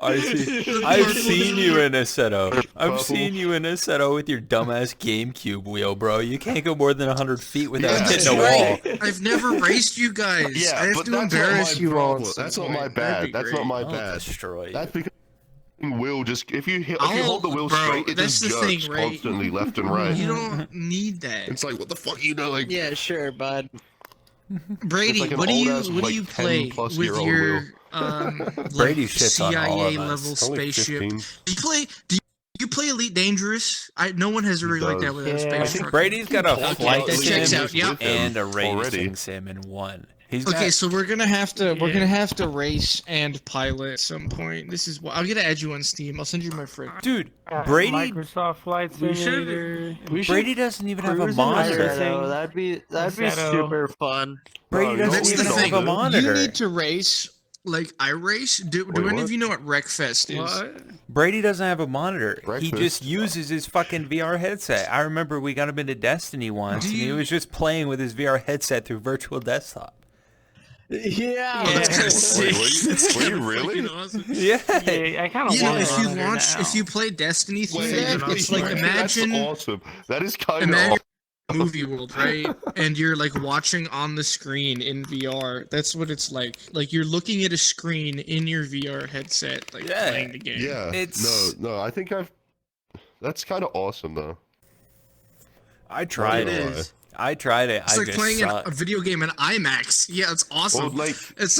I've seen you in a Seto. I've Purple. seen you in a Seto with your dumbass GameCube wheel, bro. You can't go more than 100 feet without Yeah, hitting That's a wall. right. I've never raced you guys. Yeah, I have but to that's embarrass not my you all. problem. at some That's not point. my That'd be bad. That's not great. my I'll bad. destroy you. That's because wheel just if you hold the wheel bro, straight, it that's just the thing, jerks right? constantly left and right. You don't need that. It's like what the fuck you know like Yeah, sure, bud. Brady, like an what do old-ass, you like, play 10+ with year-old your wheel. Brady like shits on all CIA of us. level I'm like spaceship? 15. Do you play Elite Dangerous? No one has a He rig like that does. with a Yeah. space I think truck. Brady's got a Okay, flight that checks sim out. Yep. and a racing already. sim in one. He's Okay, got, so we're gonna have to race and pilot at some point. This is what I'll get to add you on Steam. I'll send you my friend. dude, Brady Microsoft Flight We should- Simulator. We should Brady doesn't even have a cruise in monitor. Seto. That'd be Seto. super fun. Brady Bro, doesn't That's even the have thing. a monitor. You need to race like I race. Do Wait, any what? of you know what Wreckfest is? What? Brady doesn't have a monitor. He Breakfast. just uses his fucking VR headset. I remember we got him into Destiny once, Do and he you- was just playing with his VR headset through virtual desktop. Yeah. Oh, that's kinda sick. That's were you kinda really? fucking awesome. Yeah. Yeah, I kind of You know, want if it you on there launch, now. if you play Destiny through Wait, that, it's like imagine that's awesome. That is kind of imagine awesome. movie world, right? And you're like watching on the screen in VR. That's what it's like. Like you're looking at a screen in your VR headset, like Yeah. playing the game. Yeah. It's- No, I think I've that's kind of awesome though. I tried It it. is. I tried it. It's I like just playing sucked. a video game in IMAX. Yeah, it's awesome. Well, like It's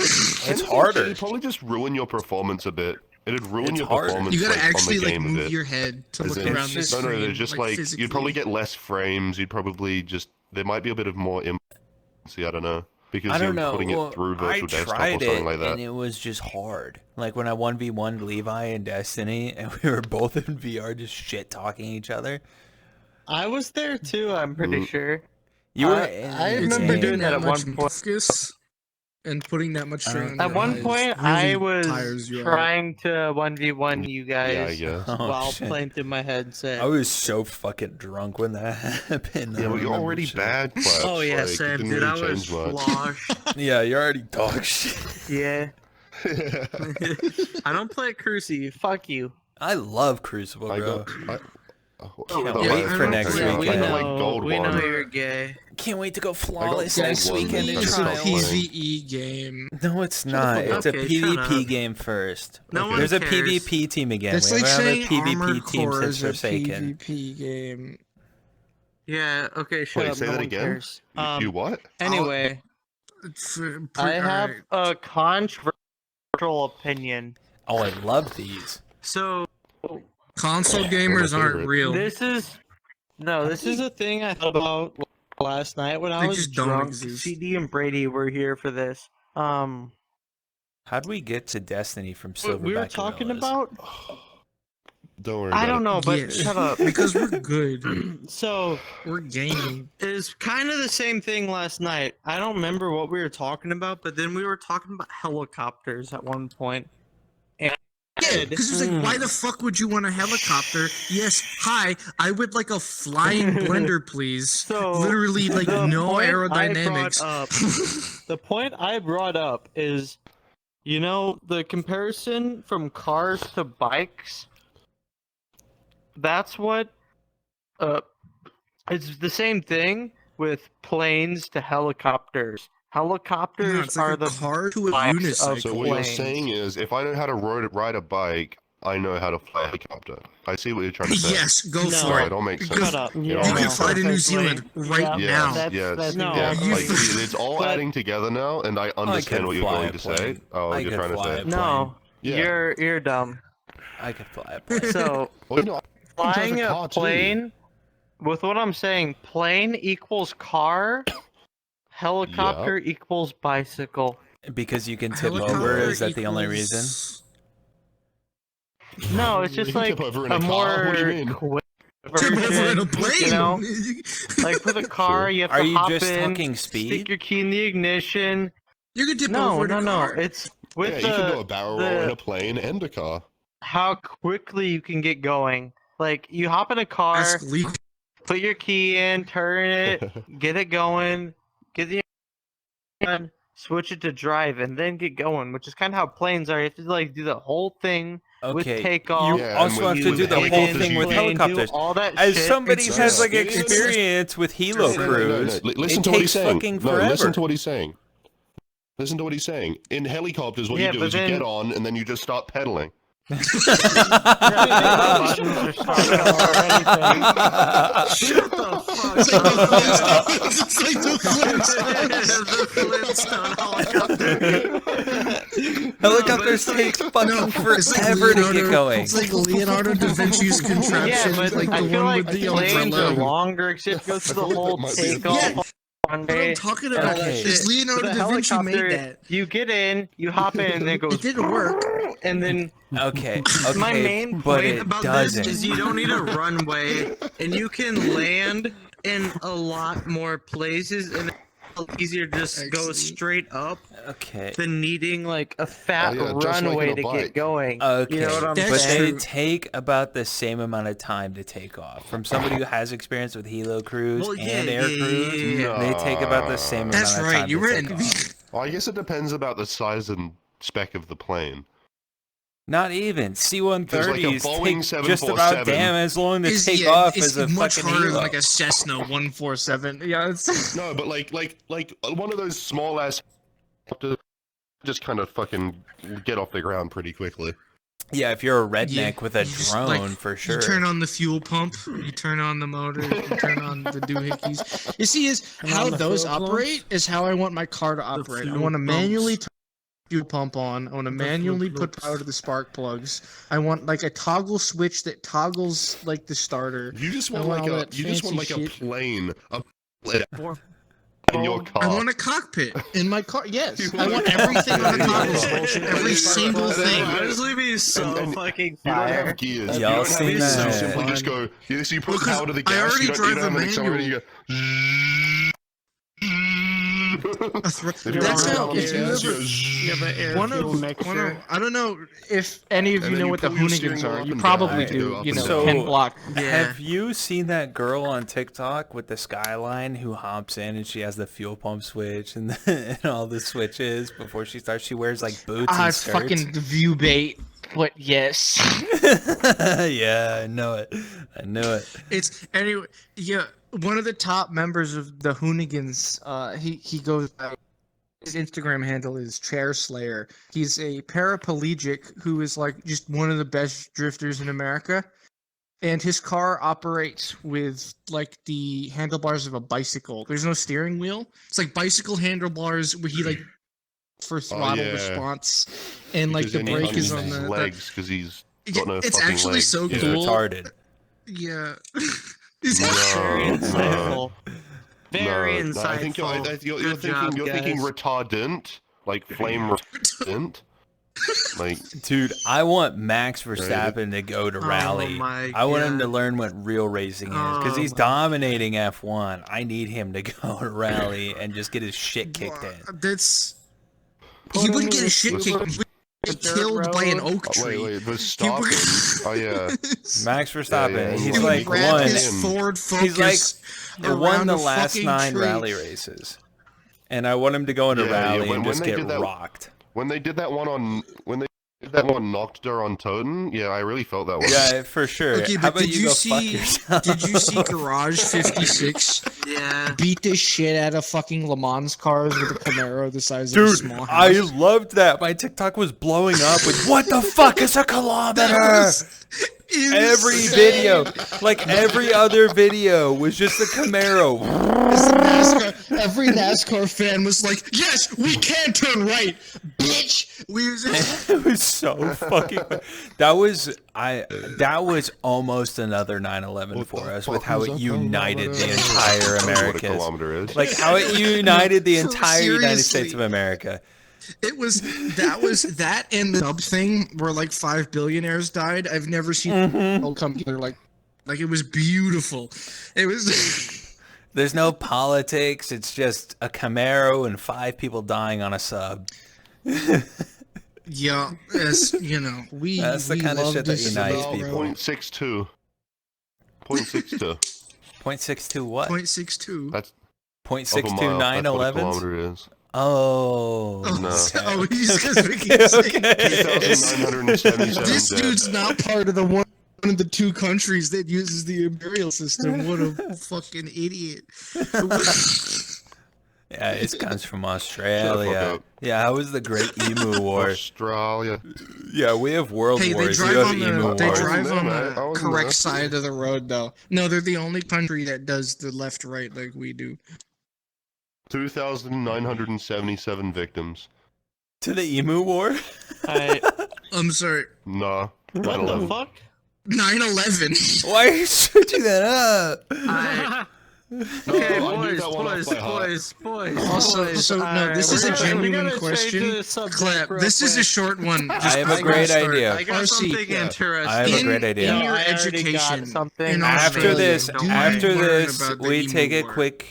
It's harder. It'd probably just ruin your performance a bit. It'd ruin It's your harder. performance. you gotta like, actually on the like game a move bit. your head to As look in- around the It's No, screen. no, they're just like you'd probably get less frames. You'd probably just there might be a bit of more imbalance. I don't know because I you're don't know. putting Well, it through I virtual desktop or tried something it, like that. and it was just hard. Like when I 1v1 Levi in Destiny, and we were both in VR just shit talking each other. I was there too. I'm pretty Mm. sure. You were. I in remember the It's doing game. that at one much point. focus and putting that much strain on At your one eyes point, really I was tires you out. trying to 1v1 you Yeah, I guys guess. Oh, while shit. playing through my headset. I was so fucking drunk when that happened. I Yeah, don't but you're remember already shit. bad. Claps. Oh yeah, like, it Sam, didn't dude, I really was change much. sloshed. Yeah, you're already dog shit. Yeah. I don't play Cruci. Fuck you. I love Crucible, I bro. got. Can't no, wait I- for I- next I- weekend. I got, like, gold we one. know you're gay. Can't wait to go got flawless gold next one weekend in because It's a Trials. trials. PvE game. No, it's the not. fuck It's up. a Okay, shut PvP up. game first. No one There's a cares. PvP team again. That's we like haven't saying had a PvP Armored team Core since is a Forsaken. PvP game. Yeah. Okay. Shut Wait, up. say no that one again? cares. You what? Anyway, I have a controversial opinion. Oh, I love these. So Console Yeah, gamers they're my aren't favorite. real. This is a thing I thought about last night when I They was just don't drunk. exist. CD and Brady were here for this. How'd we get to Destiny from Silverback We were talking Gorillas? about. Don't worry. I about don't it. know, but Yes. shut up. because we're good. So We're gaming. it's kind of the same thing last night. I don't remember what we were talking about, but then we were talking about helicopters at one point. And Yeah, because it's like, why the fuck would you want a helicopter? Yes, hi, I would like a flying blender, please. So, Literally, like, the no point I aerodynamics. brought up- the point I brought up is, you know, the comparison from cars to bikes. That's what. It's the same thing with planes to helicopters. Helicopters No, it's are like a the car to a bikes of unicycle. So what you're planes. saying is, if I know how to ride a bike, I know how to fly a helicopter. I see what you're trying to say. Yes, go No. for No, it. it all makes sense. Go- Shut up. You You all can makes fly to New sense. Zealand right Yes, now. yes, No. yeah. You- Like, it's all But- adding together now, and I understand could what you're fly going a to plane. say. Oh, I you're could trying to fly say. a No. Yeah. You're dumb. I could fly a plane. So Well, you know, I can drive flying a car, too. plane, with what I'm saying, plane equals car, helicopter equals bicycle. Because you can tip Helicopter over. Is that the only equals- reason? No, it's just You can like tip over in a a car? more What do you mean? quick Tip over in a version, plane. you know? Like with a car, you have Are to you hop just in, talking stick speed? your key in the ignition. You can tip No, over in no, a no. car. It's with Yeah, you can do a the barrel the- roll in a plane and a car. how quickly you can get going. Like you hop in a car, That's legal. put your key in, turn it, get it going, get the on, switch it to drive, and then get going. Which is kind of how planes are. You have to like do the whole thing with Okay. takeoff. You Yeah, also and have with- to with do the whole helicopters, thing you with can plane, do helicopters. all that As shit. somebody who It's has just- like it's- experience with Helo No, no, Cruise, Listen it to what he's takes saying. fucking No, listen forever. to what he's saying. Listen to what he's saying. In helicopters, what Yeah, you do but is you then- get on and then you just start pedaling. buttons or something or anything. Shut the fuck It's like up. the Flintstones. It's like the Flintstones. The Flintstone helicopter. Helicopters No, but take fucking it's like forever to get going. It's like Leonardo da Vinci's contraption, Yeah, but like I the feel one like with the planes are umbrella. longer because you have to go through the whole might be the takeoff Yeah. one What I'm day. talking about Okay. is Leonardo The da Vinci made helicopter, that. you get in, you hop in, and it goes. It didn't work. And then Okay, My okay, main but Point it about doesn't. this is you don't need a runway, and you can land in a lot more places, and it's easier to just go Excellent. straight up Okay. than needing like a fat Oh, yeah, just like runway in a to bike. get going. Okay, You know what I'm That's but saying? they true. take about the same amount of time to take off. From somebody who has experience with Helo Cruise Well, yeah, and Air yeah, Cruise, yeah. they take about the same That's amount of right. time You're to right. take off. Well, I guess it depends about the size and spec of the plane. Not even C-130s There's like a Boeing take just about 747. damn as long to It's- take yeah, off it's as a much fucking harder Helo. than like a Cessna 147. Yeah, it's No, but like one of those small ass just kind of fucking get off the ground pretty quickly. Yeah, if you're a redneck Yeah, with a you just, drone, like, for sure. You turn on the fuel pump, you turn on the motor, you turn on the doohickeys. You see, is Turn how on the those fuel pump? operate is how I want my car to operate. I fuel want to pumps. manually turn the fuel pump on. I want to The manually fuel put pumps. power to the spark plugs. I want like a toggle switch that toggles like the starter. You just I want want like all a that you just want like fancy a shit. plane in your car. I want a cockpit in my car. Yes, You I want want a everything on the cockpit. toggle. Yeah. Every single But then- thing. Honestly, be so And- fucking You don't fire. have gears. Y'all you don't seen have gears. that? You simply Fun. just go. You put Well, 'cause power to the I gas. already You don't drive have a an accelerator. You go. That's don't how. have If you gears. ever. You have an air One fuel of, mixture. one of, I don't know if any of And you then know you what the pull your steering Hoonigans wheel are. up You and probably down, do. up You and know, down. Ken So- Block. Yeah. Have you seen that girl on TikTok with the Skyline who hops in and she has the fuel pump switch and, and all the switches before she starts? She wears like boots and It's skirts. fucking view bait, but yes. Yeah, I know it. I knew it. It's anyway. Yeah, one of the top members of the Hoonigans. He goes. His Instagram handle is Chair Slayer. He's a paraplegic who is like just one of the best drifters in America. And his car operates with like the handlebars of a bicycle. There's no steering wheel. It's like bicycle handlebars where he like for throttle yeah. response, and like the Because then he brake is on punches his the. legs because he's Yeah, got no it's fucking actually legs. so He's cool. retarded. Yeah. It's No, Very no. insightful. Very No, insightful. I think you're Good job, thinking guys. retardant, like flame retardant. Like Dude, I want Max Verstappen to go to rally. my I want him God. to learn what real racing is because Oh he's my- dominating F1. I need him to go to rally and just get his shit kicked in. That's. Put He him wouldn't in get a the shit field. kicked. He would get Dirt killed by an road. oak tree. wait, the He stopping. would- Oh yeah. Max Verstappen, yeah, he's he He like would grab won. his in. Ford Focus. He's like won around the a last fucking 9 tree. rally races, and I want him to go into Yeah, yeah, rally when- and when just they get did that- rocked. When they did that one on Nocta on Toten, yeah, I really felt that one. Yeah, for sure. Okay, How but about did you you go fuck see? yourself? Did you see Garage 56 Yeah. beat the shit out of fucking Le Mans cars with a Camaro the size of a Dude, small I house? loved that. My TikTok was blowing up with "What the fuck is a kilometer?" Every Insane. video, like every other video, was just a Camaro. Every NASCAR fan was like, "Yes, we can turn right, bitch." We was It was so fucking. That was almost another 9/11 What for the us with fuck how was it that united the kilometer? entire Tell me what a Americas. kilometer is. Like how it united the No, entire United States seriously. of America. It was that and the dub thing where like 5 billionaires died. I've never seen Mhm. all come together like it was beautiful. It was There's no politics. It's just a Camaro and 5 people dying on a sub. yeah, as you know, we That's the we kinda love shit that this unites about people. 0.62. 0.62. 0.62 what? 0.62. That's of a 0.62 mile. That's what a 9/11s? kilometer is. Oh. Oh, No. oh, he's just Okay, making sense. okay. 2,977 This dead. dude's not part of the one of the 2 countries that uses the imperial system. What a fucking idiot. Yeah, it comes from fuck Australia. up. Yeah, how was the Great Emu War? Australia. Yeah, we have world Hey, they wars. You drive have on emu the they wars. drive there, on mate. I the wasn't correct there. side of the road though. No, they're the only country that does the left right like we do. 2,977 victims. To the emu war? I'm sorry, Nah. What the 9/11. fuck? 9/11. Why are you switching that up? Okay, No, I knew boys, that one off boys, by heart. boys. Also, boys. so no, Alright, this we're is a gonna- genuine question. Clap. This is a short one. I Just have a before we great start. idea. I got RC, something yeah. interesting. I have a great idea. In your I already got education, something. in After Australia, this, do you after learn this, about the we emu take a war? quick.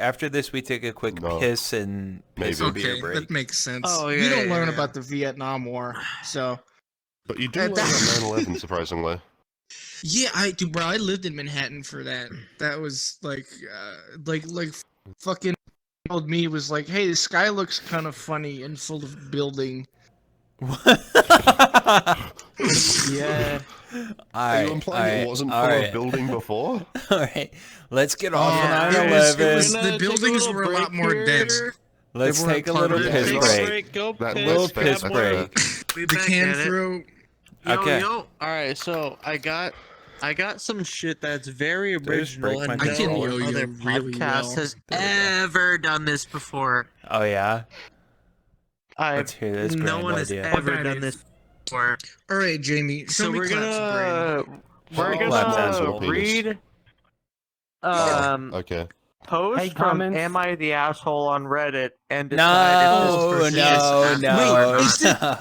After this, we take a quick No. piss and beer Okay, break. that makes sense. Oh, you yeah, don't yeah, learn yeah. about the Vietnam War, so But you do At learn that- about 9/11, surprisingly. yeah, I do, bro. I lived in Manhattan for that. That was like fucking told me was like, hey, the sky looks kind of funny and full of building. Yeah. Are you implying it wasn't full of building before? Alright, let's get off Yeah, of it was- 9/11. the buildings were a lot more dense. Let's they weren't take a part little of piss it. break. Go That piss. Little looks fair, piss that's break. We The back can at it. throw. Yo, Okay. yo. Alright, so I got some shit that's very Did I just break original and my no I can controller? yo-yo other really podcast well. has There we go. ever done this before. Oh yeah? Let's I hear this No grand one has idea. ever Okay. done this before. All right, Jamie. Show so me we're Clap's brain. gonna Clap's asshole read Okay. post Hey, from comments? Am I the Asshole on Reddit and decide if this No, person no, is no.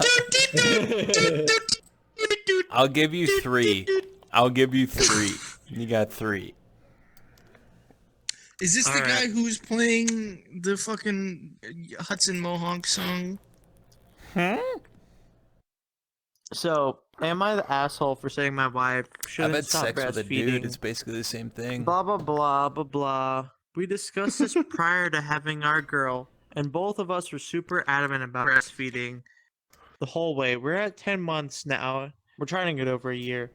I'll give you 3. I'll give you 3. You got 3. Is this the All right. guy who's playing the fucking Hudson Mohawk song? So, am I the asshole for saying my wife I've shouldn't had stop sex with a breastfeeding? dude. It's basically the same thing. Blah blah blah blah blah. We discussed this prior to having our girl, and both of us were super adamant about breastfeeding the whole way. We're at 10 months now. We're trying to get over a year.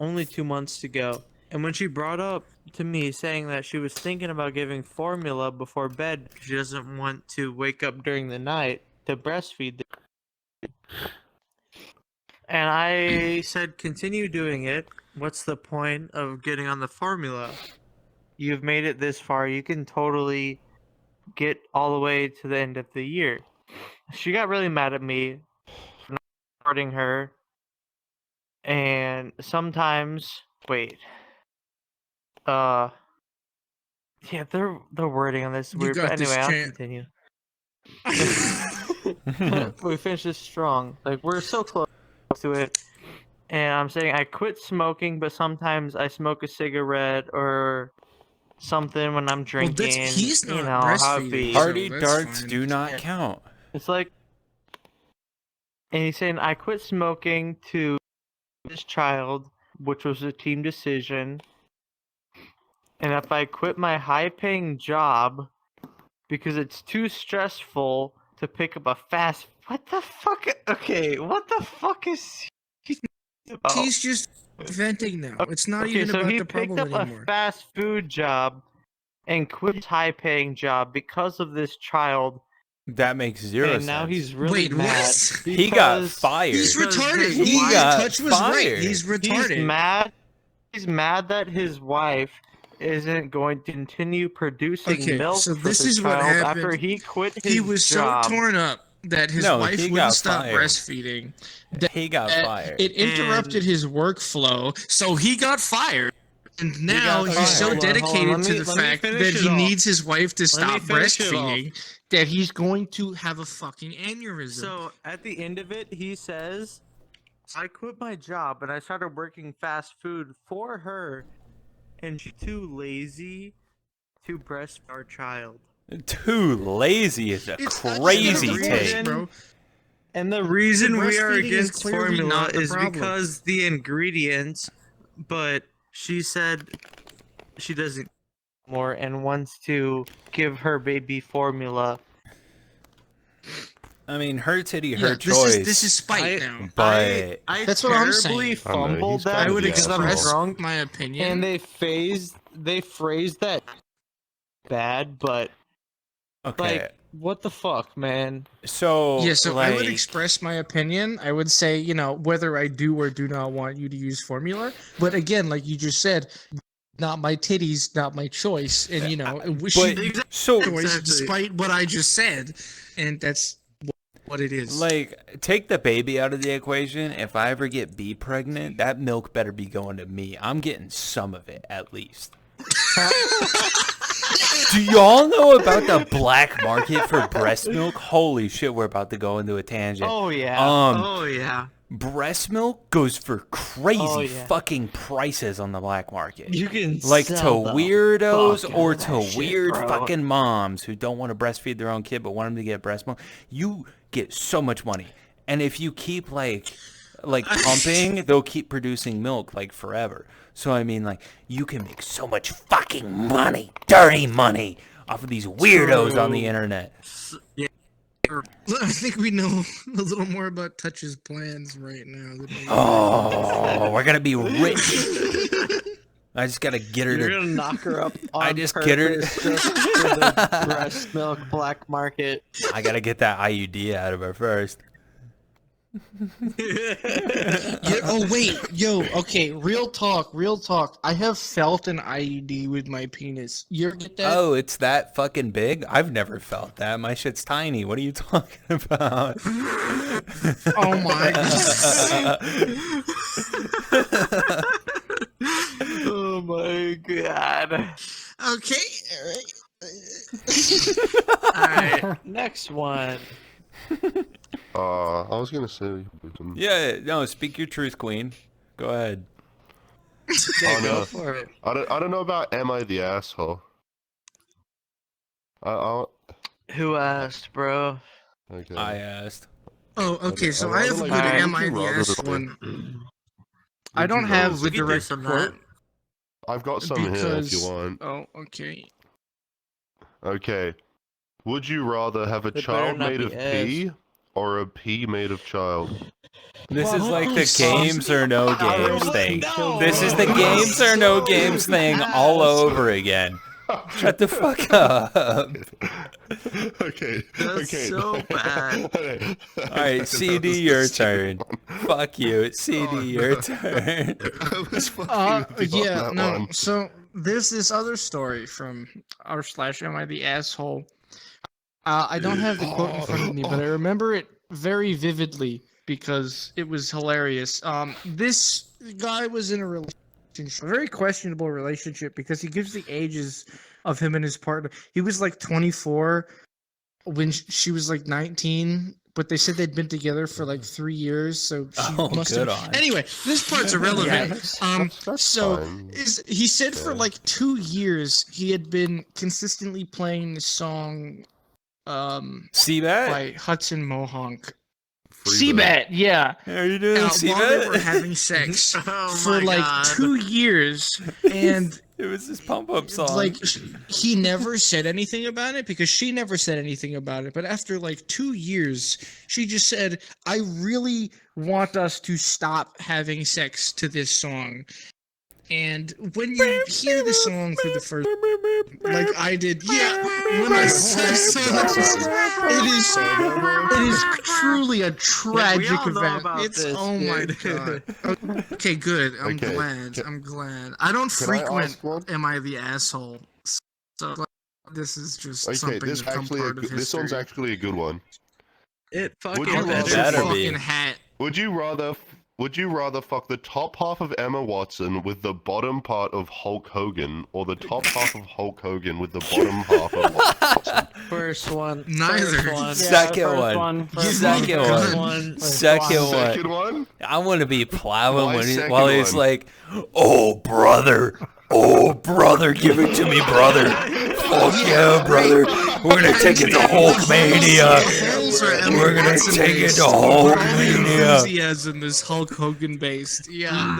Only 2 months to go. And when she brought up to me saying that she was thinking about giving formula before bed because she doesn't want to wake up during the night to breastfeed. And I said, continue doing it. What's the point of getting on the formula? You've made it this far. You can totally get all the way to the end of the year. She got really mad at me for not supporting her. And sometimes, wait. Yeah, the wording on this is You weird. But got this, anyway, I'll champ. continue. We finished this strong. Like, we're so close to it. And I'm saying I quit smoking, but sometimes I smoke a cigarette or something when I'm drinking. he's you not know how it breastfeeding. be. Party that's darts fine. do not Yeah. count. It's like, and he's saying I quit smoking to this child, which was a team decision. And if I quit my high-paying job because it's too stressful to pick up a fast, what the fuck? Okay, what the fuck is? Oh. He's just venting now. It's not Okay, even so about he the picked problem up anymore. a fast food job and quit his high-paying job because of this child, That makes 0 and sense. now he's really Wait, mad. what? He got because fired. He's Because retarded. his He wife- got touch was right. fired. He's retarded. He's mad. He's mad that his wife isn't going to continue producing Okay, milk so for this the is what child after happened. he quit his He was job. so torn up that his No, wife he wouldn't got stop fired. breastfeeding. He got That fired. It interrupted And- his workflow, so he got fired. And now got he's so fired. Hold on, dedicated let to me- the let me fact finish that it he off. needs his wife to Let me stop finish it off. breastfeeding that he's going to have a fucking aneurysm. So at the end of it, he says, "I quit my job and I started working fast food for her, and she's too lazy to breastfeed our child." Too lazy is a It's not crazy just a take. divorce, bro. And the reason we are breastfeeding is against clearly formula not the is problem. because the ingredients, but she said she doesn't more and wants to give her baby formula. I mean, her titty, Yeah, her this choice. This is spite I- now. But I That's what I'm terribly saying. I know, fumbled he's that kind I of would the because I'm express drunk, my opinion. and they phrased that bad, but okay. like, what the fuck, man? So Yeah, so like, I would express my opinion. I would say, whether I do or do not want you to use formula. But again, like you just said, not my titties, not my choice. And, but she so choice Exactly. despite what I just said. And that's what it is. like, take the baby out of the equation. If I ever get B pregnant, that milk better be going to me. I'm getting some of it at least. Do y'all know about the black market for breast milk? Holy shit, we're about to go into a tangent. Oh yeah. Oh yeah. Breast milk goes for crazy Oh, yeah. fucking prices on the black market. You can Like to sell the weirdos fuck or out of to that shit, weird bro. fucking moms who don't want to breastfeed their own kid but want them to get breast milk, you get so much money. And if you keep like pumping, they'll keep producing milk like forever. So I mean, like, you can make so much fucking money, dirty money, off of these weirdos on the internet. I think we know a little more about Touch's plans right now. Than we Oh, we're gonna be rich. I just gotta get her You're to. gonna knock her up. I on just get her. purpose just for the breast milk black market. I gotta get that IUD out of her first. Yeah, oh wait, okay, real talk. I have felt an IUD with my penis. You ever get that? Oh, it's that fucking big? I've never felt that. My shit's tiny. What are you talking about? Oh my Oh my god. Okay, Alright. Next one. I was gonna say. Yeah, no, speak your truth, queen. Go ahead. Oh, Go no. for it. I don't know about Am I the Asshole? Who asked, bro? Okay. I asked. Oh, okay. So I I have a like good that. Am I the Would Ass you rather- one. I don't you have rather- the We could do direct some of quote. I've got some here if because- you want. Oh, okay. Okay. Would you rather have a It better child not made be of ass. pee or a pea made of child? This is What like the the fuck? games or no games What? thing. No. This is the games or no games thing all over again. Shut the fuck up. Okay. That's okay. so bad. All right, CD, your turn. Fuck you. CD, your turn. I was fucking with you on Yeah, that no. one. So there's this other story from r/ Am I the Asshole? I don't have the quote in front of me, but I remember it very vividly because it was hilarious. This guy was in a relationship, a very questionable relationship, because he gives the ages of him and his partner. He was like 24 when she was like 19, but they said they'd been together for like 3 years, so she Oh, must good have. on. Anyway, this part's irrelevant. That's So fine. he said for Yeah. like 2 years he had been consistently playing the song See that? by Hudson Mohonk. Free Seabet, yeah. How you doing, While they were Seabet? having sex Oh for my like God. 2 years, and It was this pump up song. like he never said anything about it because she never said anything about it. But after like 2 years, she just said, "I really want us to stop having sex to this song." And when you hear the song for the first, like I did, yeah, when I saw it is truly a tragic all know event. about It's this, oh my dude. god. Okay, good. I'm Okay, glad. can- I'm glad. I don't Can I frequent. ask one? Am I the asshole? So this is just Okay, something this to become actually part of this one's history. actually a good one. It Would fucking you That's better your be. fucking hat. Would you rather fuck the top half of Emma Watson with the bottom part of Hulk Hogan, or the top half of Hulk Hogan with the bottom half of Hulk Watson? First one. Neither. First one. Second first one. first Second one, one. first One. Second one. Second one? I want to be plowing Why when second while he's one? like, "Oh brother, give it to me, brother. Fuck yeah, brother. We're gonna take it to Hulkmania. We're gonna take it to Hulkmania." Enthusiasm is Hulk Hogan based. Yeah,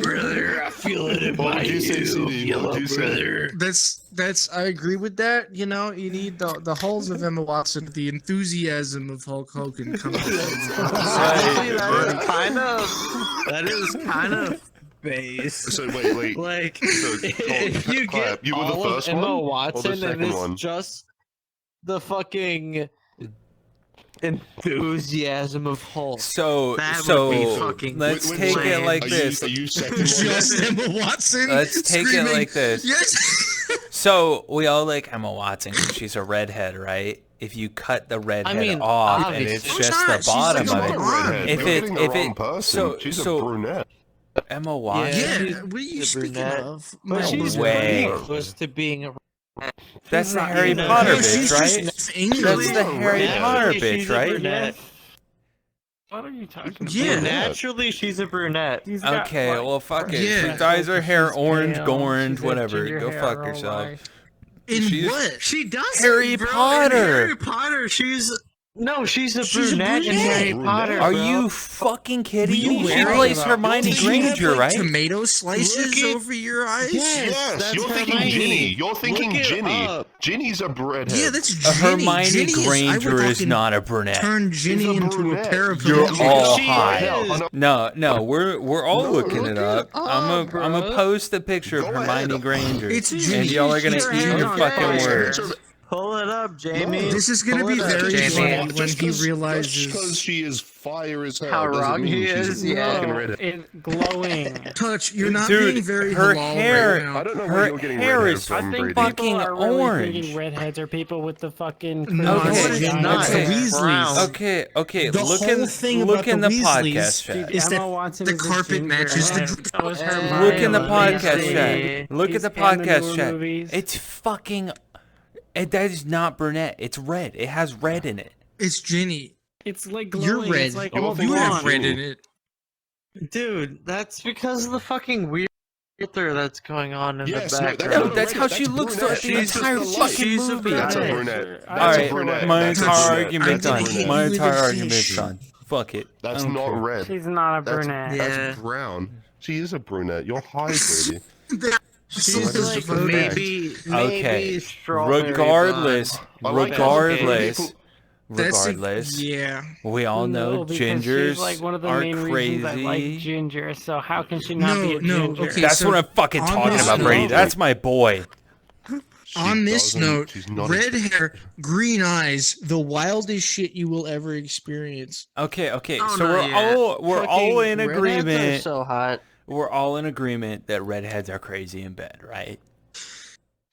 brother, I feel it in What would you say, CD? What would you say? that's I agree with that. You know, you need the hulls of Emma Watson, the enthusiasm of Hulk Hogan coming from. Honestly, That is kind of base. So wait. Like, So, if you Clap, get you were the all first of one, Emma or the Watson, and second it's one? just the fucking enthusiasm of Hulk. So That would be so fucking let's Wait, take wait, it wait. like Are this. you second one? Just Emma Watson. Let's take it screaming, like this. Yes. So we all like Emma Watson 'cause she's a redhead, right? If you cut the redhead mean, off and obviously. it's No, just she's the not. She's bottom like of a it. blonde. If You're it- getting the if wrong it- person. so- She's so- a brunette. Emma Watson. Yeah, Yeah, what are you the speaking brunette. of? But No she's way. pretty close to being a. That's the not Harry brunette. Potter No, she's bitch, just right? English. That's the Yeah, Harry yeah. Potter She's bitch, a right? brunette. What are you talking about? Yeah. Naturally, she's a brunette. She's got, Okay, like, well, fuck it. Yeah. She dyes her hair she's orange, pale, orange, she's had whatever. ginger Go hair fuck her whole yourself. life. In She's- what? she does Harry bro. In Potter. Harry Potter. No, she's a She's a brunette in brunette. Harry Brunette. Potter. Are bro. you fucking kidding You me? She wearing plays about- Hermione Did you have, Granger, like, right? Tomato slices Look at- over your eyes? Yes, that's you're thinking Hermione. Ginny. You're thinking Look it Ginny. up. Ginny's a redhead. Yeah, that's Ginny. Hermione Ginny I Granger would is fucking not a brunette. Turn Ginny She's a into a brunette. pair of You're Hermione all She high. is. No, we're all No, looking look it up. it I'm up, gonna bruh. post a picture of Go Hermione ahead. Granger, It's and Ginny. y'all are gonna It's eat Ginny. your fucking Fire. words. Pull it up, Jamie. This is gonna Pull be it up, very Jamie. funny when he Just realizes. because she is fire as hell How doesn't wrong mean he she's is, a yeah. fucking No, redhead. it's glowing. Touch, you're not Dude, being very her halal hair- right now. I don't know Her where you're getting hair redhead is I from, think Brady. fucking people are really orange. thinking redheads are people with the fucking. No, Okay, it's it's not. not. It's the It's Weasleys. brown. Okay. The Look whole in thing look about in the the Weasleys podcast chat. is that Emma Watson the is a carpet ginger, matches the and group. so is Look Hermione. Look in the podcast Weasley. chat. Look at the He's in the podcast newer chat. movies. It's fucking. That is not brunette. It's red. It has red in it. It's Ginny. It's like You're glowing. red. It's like You're almost thinking You have blonde. red in it. Dude, that's because of the fucking weird filter that's going on in Yes, the no, background. that's No, a that's how redhead. she That's looks brunette. throughout the She's just entire a light. fucking She's a movie. That's a brunette. brunette. I That's a don't- brunette. My That's a entire brunette. argument's That's a done. brunette. My With entire a argument's fish. done. Fuck it. That's I don't not care. red. She's not a That's- brunette. Yeah. That's brown. She is a brunette. You're high, Brady. She's That's like just a fact. maybe Okay. strawberry Regardless, I like regardless, That's regardless, yeah. we all know No, because gingers she's like one of the are main crazy. reasons I like ginger. So how can she not be a No, ginger? okay. That's so what I'm fucking on talking this about, note- Brady. That's my boy. She On this doesn't- note, she's not red hair, green eyes, the wildest shit you will ever experience. Okay. Oh, So no, yeah. we're all in Redheads are agreement. so hot. We're all in agreement that redheads are crazy in bed, right?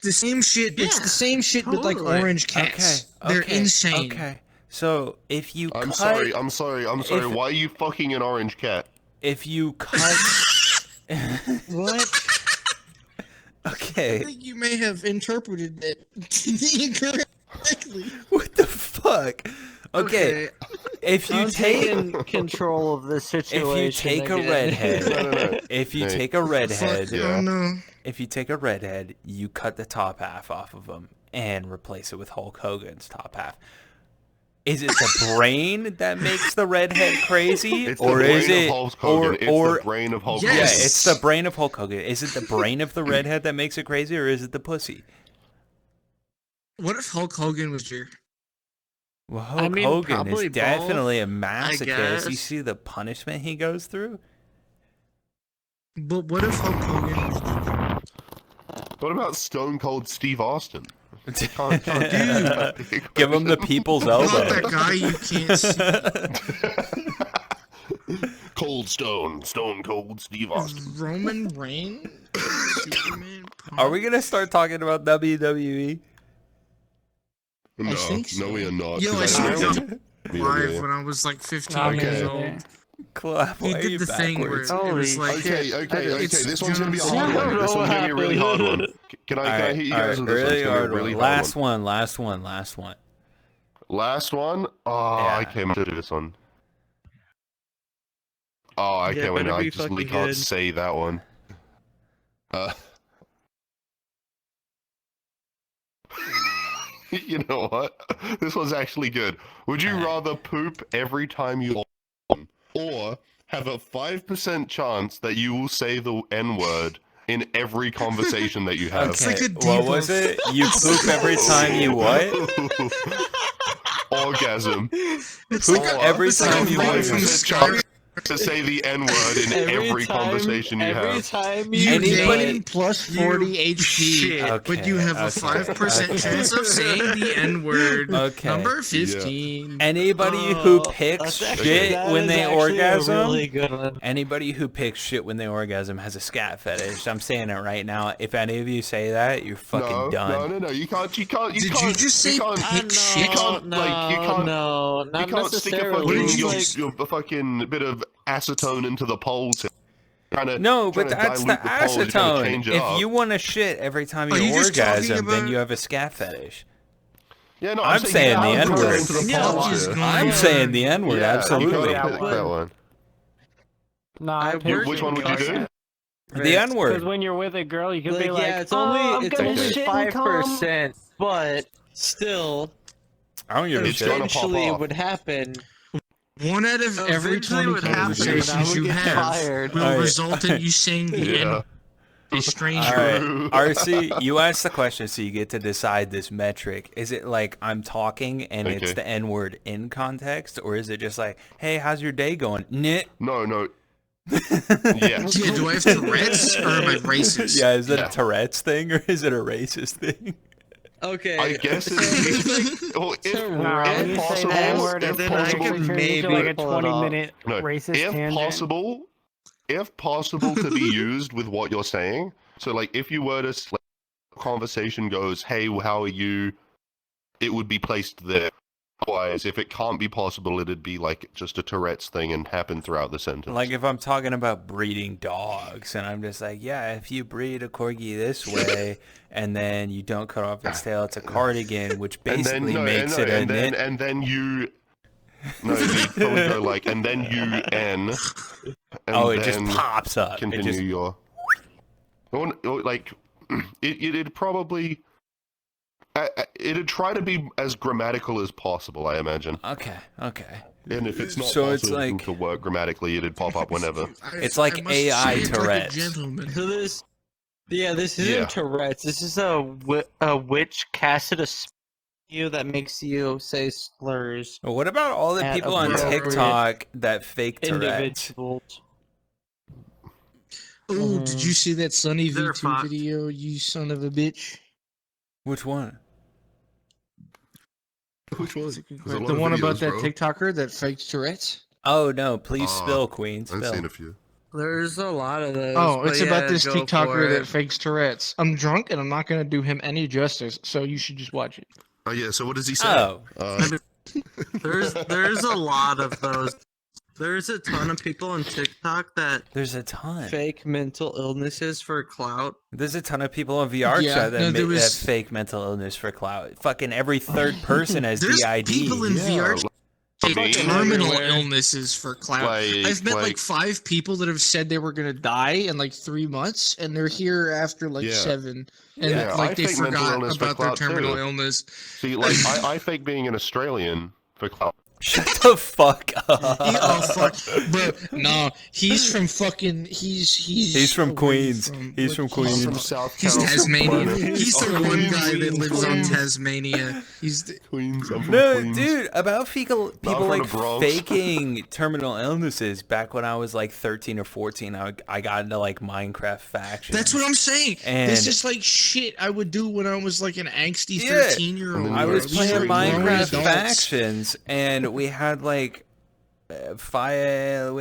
The same shit. It's Yeah, the same shit with like totally. orange cats. Okay. They're okay, insane. Okay. So if you I'm cut, sorry. If- Why are you fucking an orange cat? if you cut, What? I okay. think you may have interpreted that incorrectly. What the fuck? Okay. If you I'm take taking control of this if situation. you take a again. redhead, No. if you Hey. take a redhead, Fuck, Yeah. oh no. if you take a redhead, you cut the top half off of them and replace it with Hulk Hogan's top half. Is it the brain that makes the redhead crazy, It's or the brain is it, of Hulk Hogan. or It's or the brain of Hulk Yes. yeah, Hogan. it's the brain of Hulk Hogan. Is it the brain of the redhead that makes it crazy, or is it the pussy? What if Hulk Hogan was here? Well, Hulk I mean, Hogan probably is both, definitely a masochist. You guess. see the punishment he goes through. But what if Hulk Hogan was here? What about Stone Cold Steve Austin? Can't Give him the people's Not elbow. that guy you can't see. Cold Stone Cold Steve Austin. Roman Reigns? Superman? Are we gonna start talking about WWE? No, think so. no, we are not. Yo, 'cause I I swear don't- be live yeah. when I was like 15 Not years Okay. old. Clap, He why are did you the thing where backwards? it was Holy like, shit. Okay. it's This one's gonna be a June hard one. seventh. This one's gonna be a really hard one. Can I Alright, hit you guys with this one? really It's gonna hard be a really one. hard Last one, last one, last one. Last one? Oh, I Yeah. can't do this one. Oh, I Yeah, can't wait. better I be just fucking can't good. say that one. You know what? This one's actually good. Would you rather poop every time you or have a 5% chance that you will say the N-word in every conversation that you have? It's like a what was debuff. it? You poop every time you what? Orgasm. It's Poop like a, every it's like time a you fight want from to. Skyrim. To say the N-word in every conversation you every have. time You Anybody- gain plus 40 HP, shit. but you have a Okay, 5% okay. chance of saying the N-word. Okay. Number 15. Anybody who Oh, picks that's actually- shit that when is they actually a orgasm, really good one. anybody who picks shit when they orgasm has a scat fetish. I'm saying it right now. If any of you say that, you're fucking done. No. You can't. Did can't, you just say can't, pick shit? can't, like, you can't- no, You not can't stick a necessarily. fucking, did you your, just- your fucking bit of acetone into the poles. No, but that's the acetone. Change it If up. you want to shit every time Are you you just talking orgasm, then about- you have a scat fetish. Yeah, no, I'm saying the you gotta N-word. into the Yeah, poles he's here. going- I'm saying the N-word, Yeah, absolutely. You Yeah, gotta pick that one. No, I I work- Which one would you do? The N-word. Because when you're with a girl, you could Like, be like, yeah, it's "Oh, I'm only gonna okay. shit and cum." 5%, but still, I don't give a It's gonna shit. pop eventually it off. would happen. One out of every Eventually 20 what happens is conversations I you would get have fired. will Alright. result in you saying the Yeah. N a stranger. All right, True. RC, you asked the question, so you get to decide this metric. Is it like I'm talking and it's Okay. the N word in context, or is it just like, hey, how's your day going? Nit. No. Yes. Yeah, do I have Tourette's or am I racist? Yeah, is it Yeah. a Tourette's thing or is it a racist thing? Okay. I guess it's well, Nah, when if you say possible, the N-word, if it then I turns could into maybe like a pull it off. 20-minute No, racist if tangent. possible to be used with what you're saying. So, like, if you were to conversation goes, "Hey, how are you?" It would be placed there. Otherwise, if it can't be possible, it'd be like just a Tourette's thing and happen throughout the sentence. Like if I'm talking about breeding dogs and I'm just like, yeah, if you breed a corgi this way and then you don't cut off its tail, it's a cardigan, which basically makes it a knit. and then you. No, you probably go like, and then you n. And Oh, it just then pops up. It Continue just your. Like, it'd probably. It'd try to be as grammatical as possible, I imagine. okay. And if it's not So it's possible like- to work grammatically, it'd pop up whenever. It's like I must AI say it like a Tourette's. gentleman. So this isn't Yeah. Tourette's. This is a witch casted a spell on you that makes you say slurs. Well, what about all the At people on appropriate TikTok that fake Tourette's? Individuals. Oh, did you see that Sunny They're V2 fucked. video, you son of a bitch? Which one? Which one? The one about that TikToker that faked Tourette's? Oh no! Please spill, Queen. Spill. a few. There's a lot of those. Oh, but it's about yeah, this go for TikToker it. that fakes Tourette's. I'm drunk and I'm not going to do him any justice, so you should just watch it. Oh yeah. So what does he say? Oh, There's a lot of those. There's a ton of people on TikTok that there's a ton. Fake mental illnesses for clout. There's a ton of people on VR Yeah, chat that, no, there that was- fake mental illness for clout. Fucking every third person has There's DID. people in VR chat Me? terminal everywhere. illnesses for clout. Like- I've met like like- 5 people that have said they were going to die in like 3 months, and they're here after like Yeah. 7. And Yeah, like I they fake mental forgot illness for about their clout, too. terminal illness. See, like I fake being an Australian for clout. Shut the fuck up. Oh fuck, bro! No, he's from fucking. He's from away Queens. He's from what- Queens. From South He's Carolina. Tasmanian. He's the Oh, one Queens, guy that lives on Queens. Tasmania. He's the, Queens. I'm from No, Queens. dude, about people from like the Bronx. faking terminal illnesses. Back when I was like 13 or 14, I got into like Minecraft factions. that's what I'm saying. And- This is like shit I would do when I was like an angsty Yeah. 13-year-old. And then I you was were playing extremely Minecraft adults. factions, and we had like we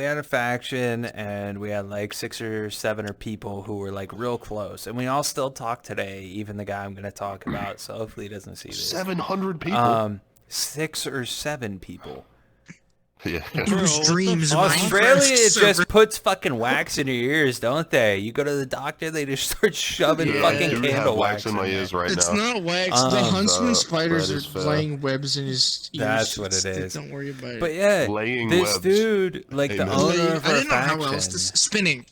had a faction, and we had like 6 or 7 or people who were like real close, and we all still talk today. Even the guy I'm gonna talk about, so hopefully he doesn't see this. 700 people. 6 or 7 people Yeah. It was dreams. Australia Minecraft just server. puts fucking wax in your ears, don't they? You go to the doctor, they just start shoving Yeah, I fucking do candle have wax in my there. ears right It's now. not wax. The Um, huntsman spiders that are is fair. laying webs in his ears. That's what it is. Don't worry about it. But yeah, Laying this webs. dude, like the Amen. owner of I our didn't know how faction, else to spinning.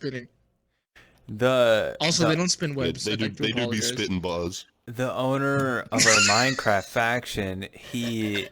the Also, they don't spin webs. They I'd do, like to they do be apologize. spitting bars. the owner of our Minecraft faction, he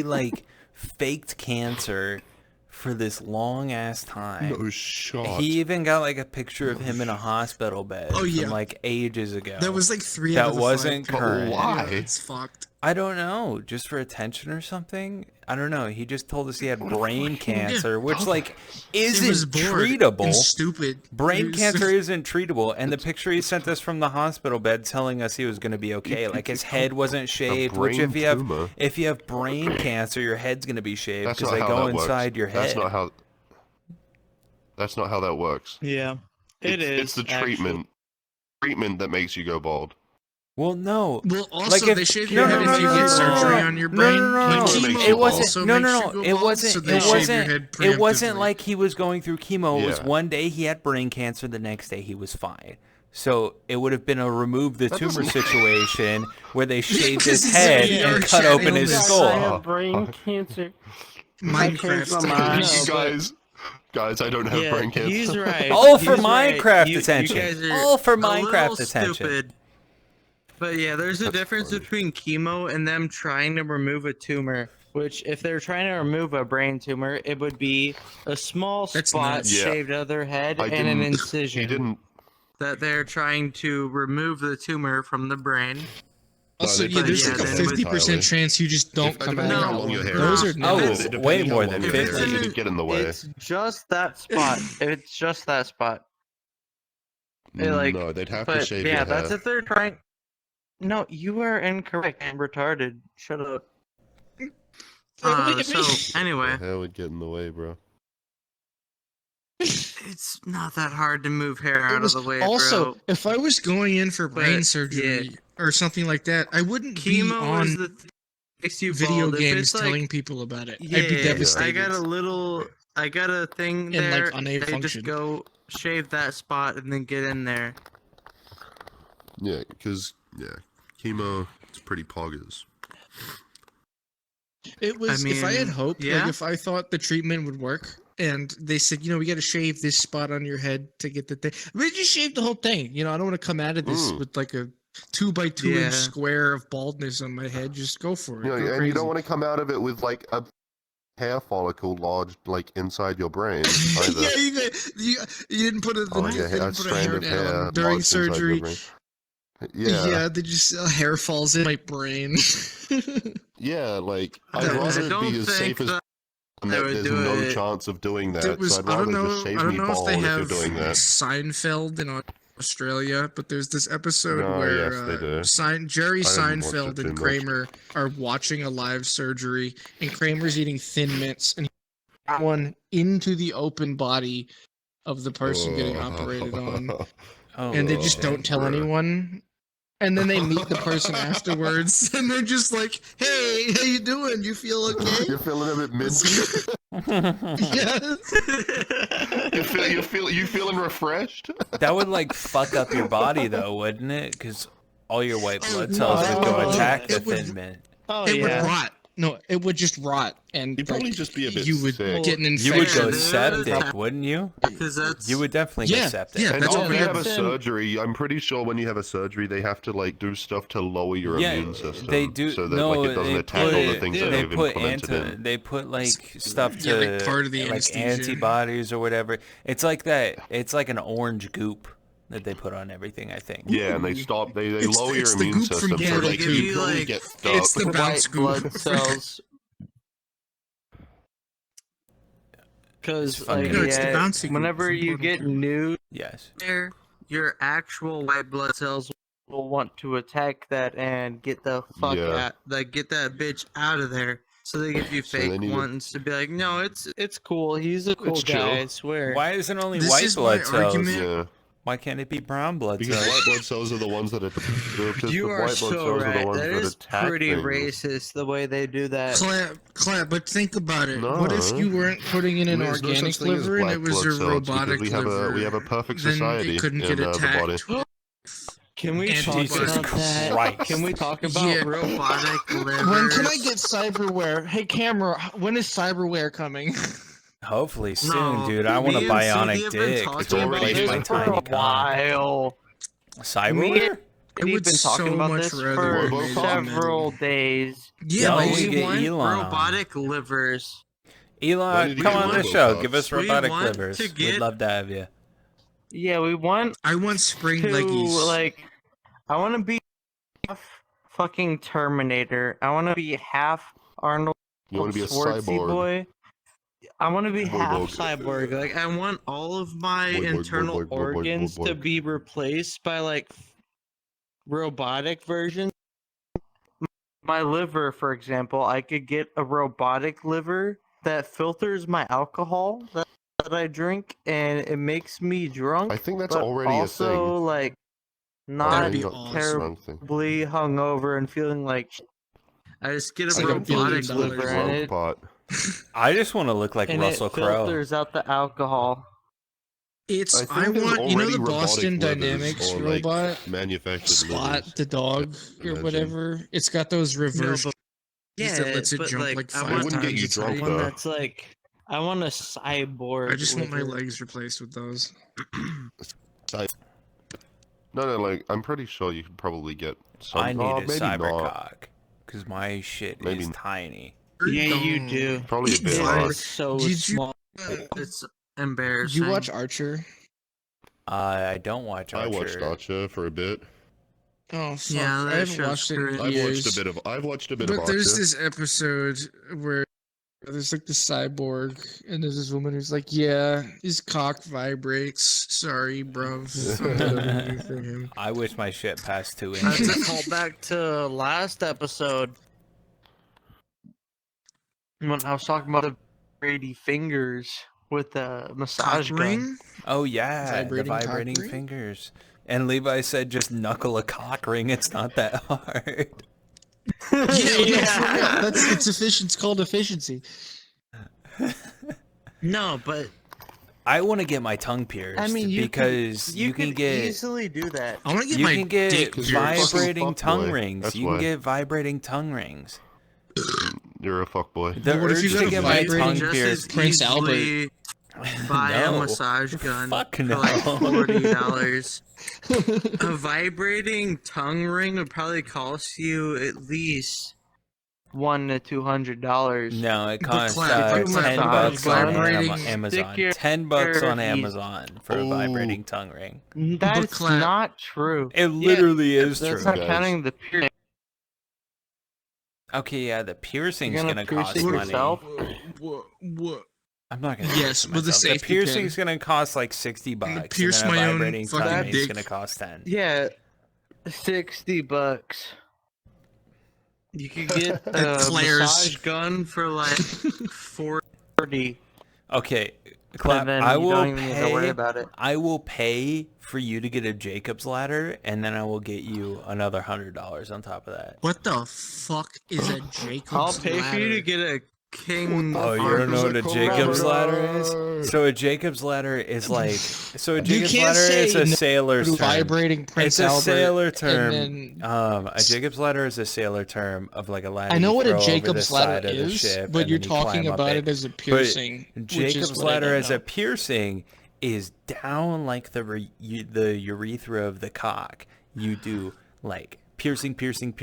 like faked cancer for this long ass time. No shot. He even got like a picture of him in a hospital bed Oh, yeah. from like ages ago. That was like 3 That out of the wasn't 5. current. Why? Yeah, it's fucked. I don't know, just for attention or something. I don't know. He just told us he had brain cancer, which like He was isn't bored treatable. and stupid. He Brain was- cancer isn't treatable, and the picture he sent us from the hospital bed telling us he was going to be okay. Like his head wasn't shaved, which brain tumor? if you have brain cancer, your head's going to be shaved That's because not they how go that works. inside your head. That's not how that works. Yeah, It's the treatment that makes you go bald. Well, no. Well, also Like if- they shave no, your no, head no, if you no, get no, surgery no, on your no, brain. no, no, Like no. chemo It wasn't- also no, makes no, you no. go It bald, wasn't. so they It shave your wasn't. head It wasn't preemptively. like he was going through chemo. It was Yeah. one day he had brain cancer. The next day he was fine. So it would have been a remove the That tumor doesn't- situation where they shaved his This is head a and VR cut chat open his illness. I skull. have brain cancer. Minecraft. my mind. illness. Guys, I don't have yeah, brain cancer. he's right. All for he's right. Minecraft You attention. guys are All for a Minecraft little attention. stupid. But yeah, there's a That's difference funny. between chemo and them trying to remove a tumor. Which, if they're trying to remove a brain tumor, it would be a small That's spot nuts. Yeah. shaved out of their head I and an didn't- incision. He didn't. That they're trying to remove the tumor from the brain. Also, No, they yeah, put there's it like a together 50% entirely. chance you just don't come Depending out. how long your hair Those is. are Oh, nuts. Depending way how more long than your hair 50. is, it'd get in the way. It's just that spot. It's just that spot. like, no, they'd have to But shave yeah, your that's hair. if they're trying. No, you are incorrect. I'm retarded. Shut up. So anyway, Your hair would get in the way, bro. it's not that hard to move hair It out was- of the way, also, bro. if I was going in for brain But, surgery or something like that, I wouldn't be Chemo on is the thing that makes you video bald. If games it's like, telling people about it. yeah, I'd be devastated. I got a thing And, there. like, on a they function. just go shave that spot and then get in there. Yeah, because chemo is pretty poggers. It was if I had mean, hope, yeah. like if I thought the treatment would work, and they said, we got to shave this spot on your head to get the thing. We just shaved the whole thing. I don't want to come out of this with like a 2x2 Yeah. inch square of baldness on my head. Just go for it. You know, Go and you crazy. don't want to come out of it with like a hair follicle lodged like inside your brain either. Yeah, you didn't put it. Or like They a didn't put a strand hair of hair down during lodged inside your surgery. brain. Yeah, Yeah, they just hair falls in my brain. yeah. Like I'd I rather don't be as think safe as that and they that would there's do no it. chance of doing that. It was, So I'd I rather don't just know. shave I don't me know if bald they if you're have doing that. Seinfeld in Australia, but there's this episode No, where yes, they do. Jerry I haven't watched Seinfeld it too and much. Kramer are watching a live surgery, and Kramer's eating Thin Mints, and he's one into the open body of the person getting operated on, Oh, and they just shit. don't tell bruh. anyone. And then they meet the person afterwards, and they're just like, "Hey, how you doing? You feel okay?" You're feeling a bit minty. Yes. you feeling refreshed? That would like fuck up your body though, wouldn't it? Because all your white blood no, cells would go no, attack the it would- Thin Mint. Oh It would yeah. rot. No, it would just rot, and You'd probably like, just be a bit you would sick. get an You infection. would go dude. septic, wouldn't you? Because that's You would definitely Yeah, get septic. yeah. And That's if what we you had. have a surgery, I'm pretty sure when you have a surgery, they have to like do stuff to lower your Yeah, immune system. they do. so that no, like it doesn't they attack all the put- things that they they've put implemented in. They put like stuff Yeah, to like part of the like anesthesia. antibodies or whatever. It's like that. It's like an orange goop that they put on everything. I think. Yeah, and they stop. They It's- lower your it's the immune goop from system. So Turtle like Soup. you really Like, get it's stuck. the bounce White blood group. cells. Because It's fucking- like, No, it's the yeah, bouncy group. whenever It's you important get too. new Yes. there, your actual white blood cells will want to attack that and get the fuck Yeah. out. like get that bitch out of there. So they give you So fake they need to- ones to be like, no, it's It's cool. He's a cool It's guy. chill. I swear. Why isn't only This white is blood my cells? argument. Yeah. Why can't it be brown blood Because cells? white blood cells are the ones that are. Because You the are white blood so cells are the right. ones That that is attack pretty things. racist the way they do that. Clap, but think about it. What if you No. weren't putting in an There's no organic such thing as liver and black it was blood a cells because robotic we have liver? we have a perfect then society it couldn't in get the body. attacked. Can we And talk Jesus about that? Christ. Can we talk about Yeah. Robotic livers. When can I get cyberware? Hey, camera, when is cyberware coming? Hopefully soon, No, dude. I want a me and bionic Cynthia have been dick talking to about replace this my for tiny a cock. while. Cyberware? I We've would been talking so about much this rather for they made it several days. Yeah, No, but we we get want Elon. robotic livers. When Elon, did you come get on the Robocops? show. Give us We robotic want livers. to We'd get- love to have you. Yeah, we want I want spring to leggies. like. I want to be half fucking Terminator. I want to be half Arnold You want to be a Schwarzenegger cyborg? boy. I want to be half Cyborg. cyborg. Like I want all of my Boy, boy, boy, internal boy, boy, boy, boy, organs boy. to be replaced by like robotic versions. My liver, for example, I could get a robotic liver that filters my alcohol that I drink, and it makes me drunk. I think that's but already a also thing. like That'd not be Not awesome. terribly hungover and feeling like I just get It's a like $1 billion robotic dollars. liver. and Rogue it- pot. I just want to look like and Russell it Crowe. filters out the alcohol. It's I think I there's want you know already the Boston robotic livers Dynamics or, like, robot Manufactured Spot livers. the dog or Imagine. whatever. It's got those reverse but- keys that lets it but, jump like I 5 want- wouldn't get times you its drunk, height. One though. that's like I want a cyborg. I just want my liver. legs replaced with those. No, like I'm pretty sure you could probably get some. I need a maybe not. cybercock because my shit Maybe is not. tiny. Yeah, you do. Probably a bit Fine. It hard. is so Did you- small. It's embarrassing. You watch Archer? I don't watch I Archer. watched Archer for a bit. Oh fuck! Yeah, I that haven't show's watched it in crazy. years. I've watched a bit But of Archer. there's this episode where there's like the cyborg, and there's this woman who's like, "Yeah, his cock vibrates. Sorry, bruv." For him. I wish my shit passed 2 That's inches. a callback to last episode. When I was talking about the Brady fingers with the massage Cock gun. ring? Oh yeah, Vibrating the cock vibrating ring? fingers. And Levi said, "Just knuckle a cock ring. It's not that hard." Yeah, it's efficient. It's called efficiency. No, but I want to get my tongue pierced. I mean, because you can could get easily do that. I want to get you my can get dick 'Cause you're a pierced. fucking vibrating tongue fuckboy. rings. That's You can why. get vibrating tongue rings. You're a fuckboy. The what if urge you to got a get my vibrating tongue just pierced. as Prince easily buy No. a massage gun Fuck for no. like $40. A vibrating tongue ring would probably cost you at least $100 to $200. No, it But costs clap, but clap. $10 on Vibrating- Amazon. Stick your- $10 on your- Amazon for a Ooh. vibrating tongue ring. That's clap. not true. It literally is That's true. not guys. counting the piercing. Okay, yeah, the piercing's You're gonna gonna cost pierce money. yourself? What? I'm not gonna. Yes, pierce with a myself. safety The piercing's pin. gonna cost like $60, gonna and pierce then a my own vibrating tongue fucking ring's dick. gonna cost 10. Yeah, $60. you could get At a Claire's. massage gun for like 40. Okay, Clap. And then I you will don't even need to worry pay. about it. I will pay for you to get a Jacob's ladder, and then I will get you another $100 on top of that. What the fuck is a Jacob's I'll pay for you to ladder? get a king. Oh, you arm- don't know what a Jacob's ladder is? So a Jacob's ladder is like. So a Jacob's can't ladder is say a no sailor's term. Vibrating Prince It's a Albert. sailor and term. then- A Jacob's ladder is a sailor term of like a ladder. I know you what a throw over the Jacob's side ladder of the is, ship, but and you're then you talking climb up about it as a piercing. which is Jacob's what I ladder don't as know. a piercing is down like the urethra of the cock. You do like piercing.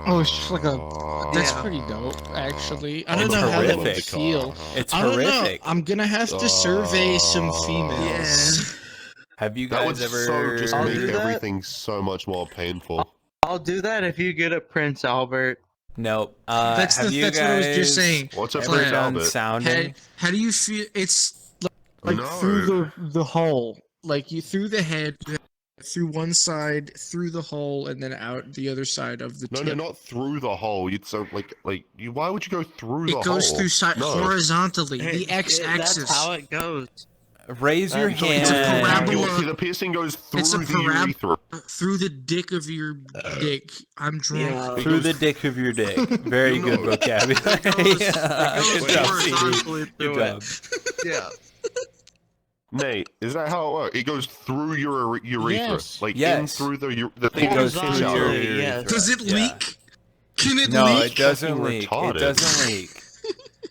Oh, it's just like a. That's Yeah. pretty dope, actually. I It's don't know how that would horrific. feel. It's I don't know. horrific. I'm gonna have to survey some females. Yeah. Have you That would guys ever? so just I'll make do that. everything so much more painful. I'll do that if you get a Prince Albert. Nope. That's have you that's what I was just guys saying. What's a Ever Prince done Albert? sounding? How do you feel? It's like No. through the hole, like you through the head. You have through one side, through the hole, and then out the other side of the No, tip. no, not through the hole. You'd so like you. Why would you go through the hole? It goes through No. horizontally, Hey, the x-axis. That's how it goes. Raise your It's a hand. parabola. The piercing goes through It's a the urethra. Through the dick of your dick. I'm drunk. Yeah. It Through goes the dick of your dick. Very good No. vocabulary. Yeah, It good goes job, horizontally Stevie. through Good it. job. Yeah. Nate, is that how it works? It goes through your urethra, Yes. like in Yes. through the thing. It goes through your Horizontally, yes. urethra. Does it Yeah. leak? Can it No, leak? it doesn't Fucking leak. It retarded. doesn't leak.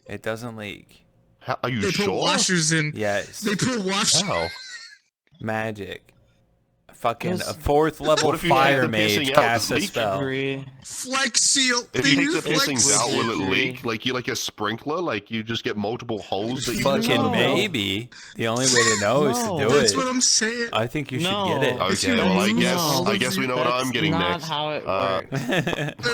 It doesn't leak. How, are you They put sure? washers in. Yes. They put washers. How? Magic. Fucking a Yes. 4th level What if you take fire the mage piercing out, casts does it a leak? spell. Flex seal. If They you take use the flex piercings seal. out, will it Agree. leak? Like you like a sprinkler? Like you just get multiple holes that you Fucking No. maybe. The only way to know is to No. do That's it. what I'm saying. I think you should No. get it. Okay, well I guess No. I guess we know what I'm getting not next. how it Uh, works.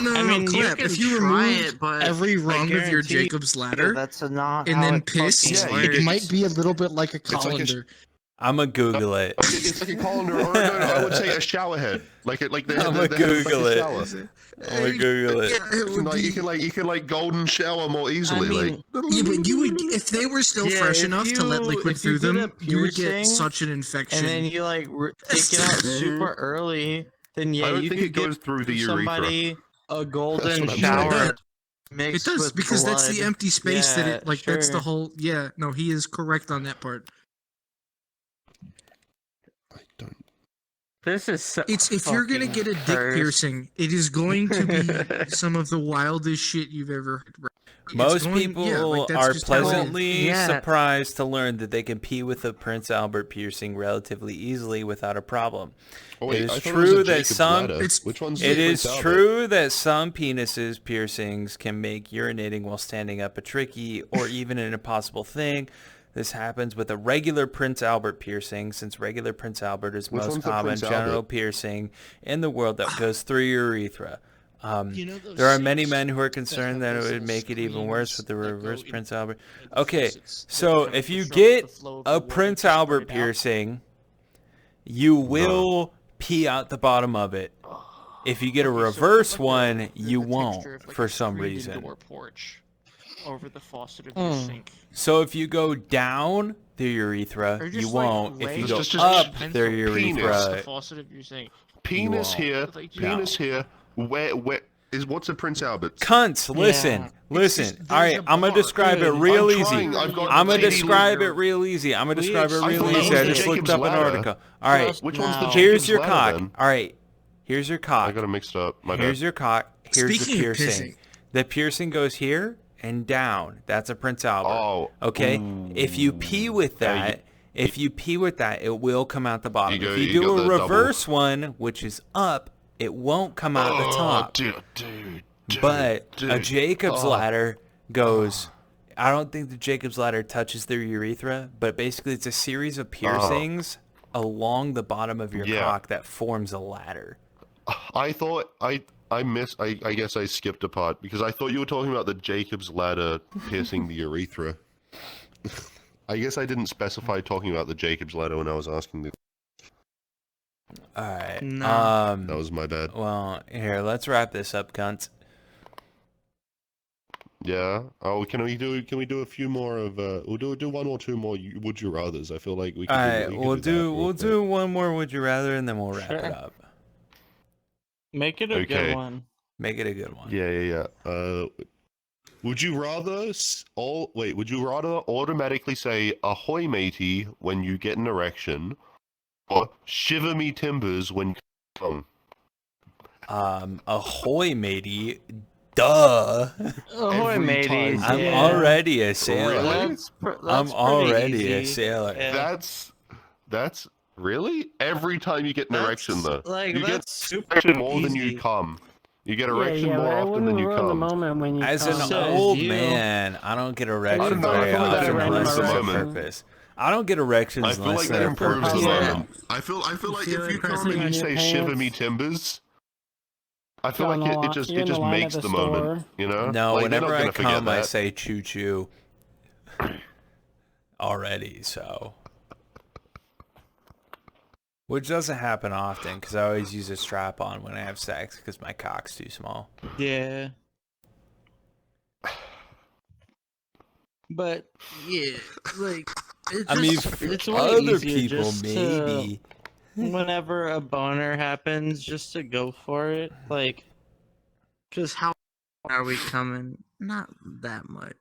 No, I mean, you Clip. can If you try remove it, but every rung of your guarantee you Jacob's ladder That's not and how then it piss, fucking Yeah, you it can- might be a little bit like a like a colander. I'm gonna Google it. It's like a colander, or no, I would say a shower head. Like the I'ma the head of like Google a it. shower. I'm gonna Google it. Yeah, it would be. You can like golden shower more easily. Yeah, but you would, if they were still Yeah, fresh if enough to let you- liquid if you through get a them, you would get piercing, such an infection. and then you like take it out super early, then yeah, I don't you think could it goes give through the urethra. somebody a golden what I'm shower saying. mixed it does with because that's the blood. empty space that Yeah, it like. That's the sure. whole. Yeah, no, he is correct on that part. I don't. This is so It's if you're gonna fucking get a dick cursed. piercing, it is going to be some of the wildest shit you've ever heard. It's Most going- people yeah, like, that's are just how it is. pleasantly Yeah. surprised to learn that they can pee with a Prince Albert piercing relatively easily without a problem. Oh, It is I thought true was a that Jacob's some- ladder. It's- Which one's It the is Prince Albert? true that some penises piercings can make urinating while standing up a tricky or even an impossible thing. This happens with a regular Prince Albert piercing, since regular Prince Albert is Which most one's the common Prince genital Albert? piercing in the world that goes through your urethra. You know those There are many seats men who are that concerned have that it those would little make it even worse screens with the that go reverse in- Prince Albert. in the Okay, faucets that so kind of if you disrupt get the flow of a the water Prince that's Albert pouring out. piercing, you will pee out the bottom of it. If you get a Okay, so reverse what about one, the you won't, texture of, like, for a some screened reason. indoor porch over the faucet of your sink. So if you go down the urethra, Or you just, like, won't. If you raise go Just- up pencil their penis the urethra, faucet of your sink. Penis won't. here. Like, Penis here. Where is what's a Prince Albert? cunts, listen, Yeah. listen. just- All right, there's a I'm gonna bar. describe it Dude, real I'm easy. trying, I've got I'm gonna the describe it liter- real easy. I'm gonna We describe it explained real that easy. was I the just looked Jacob's up an ladder. article. All right, Just Which one's the now. Jacob's here's your ladder, cock. then? All right, here's your I cock. got it mixed up. My Here's bad. your cock. Here's the Speaking of piercing. pissing. The piercing goes here and down. That's a Prince Albert. Oh. Okay. If you pee with Yeah, that, it will come out the bottom. You go- if you you do got a the double- reverse one, which is up, it won't come out the top. Dude, But a dude. Jacob's Oh. ladder goes. I don't think the Jacob's ladder touches their urethra, but basically it's a series of piercings along the bottom of your Yeah. cock that forms a ladder. I thought I guess I skipped a part because I thought you were talking about the Jacob's ladder piercing the urethra. I guess I didn't specify talking about the Jacob's ladder when I was asking. All right. No. That was my bad. Well, here, let's wrap this up, cunts. Yeah. Oh, can we do a few more of we'll do one or two more would you rathers. I feel like we All can right, we can we'll that do real we'll quick. do one more would you rather, and then we'll wrap it Sure. up. Make it a Okay. good one. Make it a good one. Yeah. Would you rather would you rather automatically say ahoy matey when you get an erection or shiver me timbers when you come? Ahoy, matey. Duh. Ahoy, Every mateys. time. I'm yeah. already a sailor. Really? That's I'm pretty already a easy. sailor. Yeah. That's really every time you get an erection though. Like, You get that's super erection more than you easy. come. You get erection yeah, more but I often than wouldn't you ruin the come. moment when you As come. an Says old you. man, I don't get I erections don't know, I very feel like that often improves unless the there's a moment. purpose. I don't get erections I feel unless like that there's a improves the purpose. Yeah. moment. I feel like feel if it you come pressing and you on say your shiver me pants. timbers, I feel You're like in the it just you're in the line at makes the the moment. store. You know? No, Like, they're not whenever I gonna forget come, I that. say choo choo. Already, so. Which doesn't happen often because I always use a strap on when I have sex because my cock's too small. Yeah. But yeah, like it's I mean, just, for it's way other easier people, just to- maybe. whenever a boner happens, just to go for it. Like, cause how are we coming? Not that much,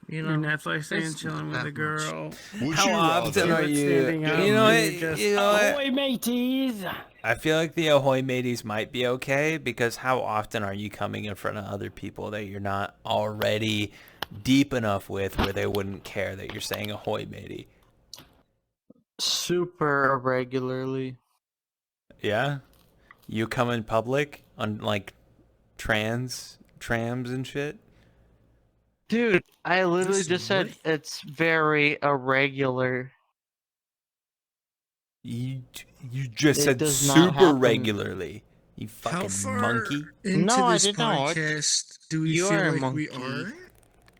you know. And that's like saying It's chilling not with a that much. girl. Would How you often rather- are you? Standing up You know and what? just, You know what? Ahoy, mateys! I feel like the ahoy mateys might be okay because how often are you coming in front of other people that you're not already deep enough with where they wouldn't care that you're saying ahoy matey? Super irregularly. Yeah? You come in public on like trams and shit? Dude, I literally This just said what? it's very irregular. You just It said does not super happen. regularly. You How fucking far monkey. into No, I this did not. podcast do we You feel are a like we monkey. are?